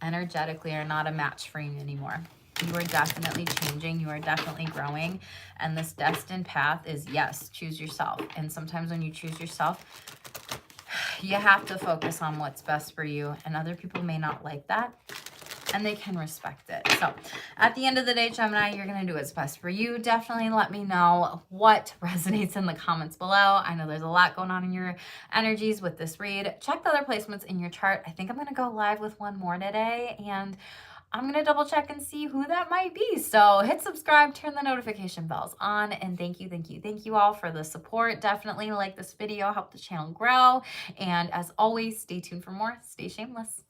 energetically are not a match for you anymore. You are definitely changing. You are definitely growing. And this destined path is, yes, choose yourself. And sometimes when you choose yourself, you have to focus on what's best for you. And other people may not like that, and they can respect it. So at the end of the day, Gemini, you're going to do what's best for you. Definitely let me know what resonates in the comments below. I know there's a lot going on in your energies with this read. Check the other placements in your chart. I think I'm going to go live with one more today, and I'm going to double check and see who that might be. So hit subscribe, turn the notification bells on, and thank you all for the support. Definitely like this video, help the channel grow. And as always, stay tuned for more. Stay shameless.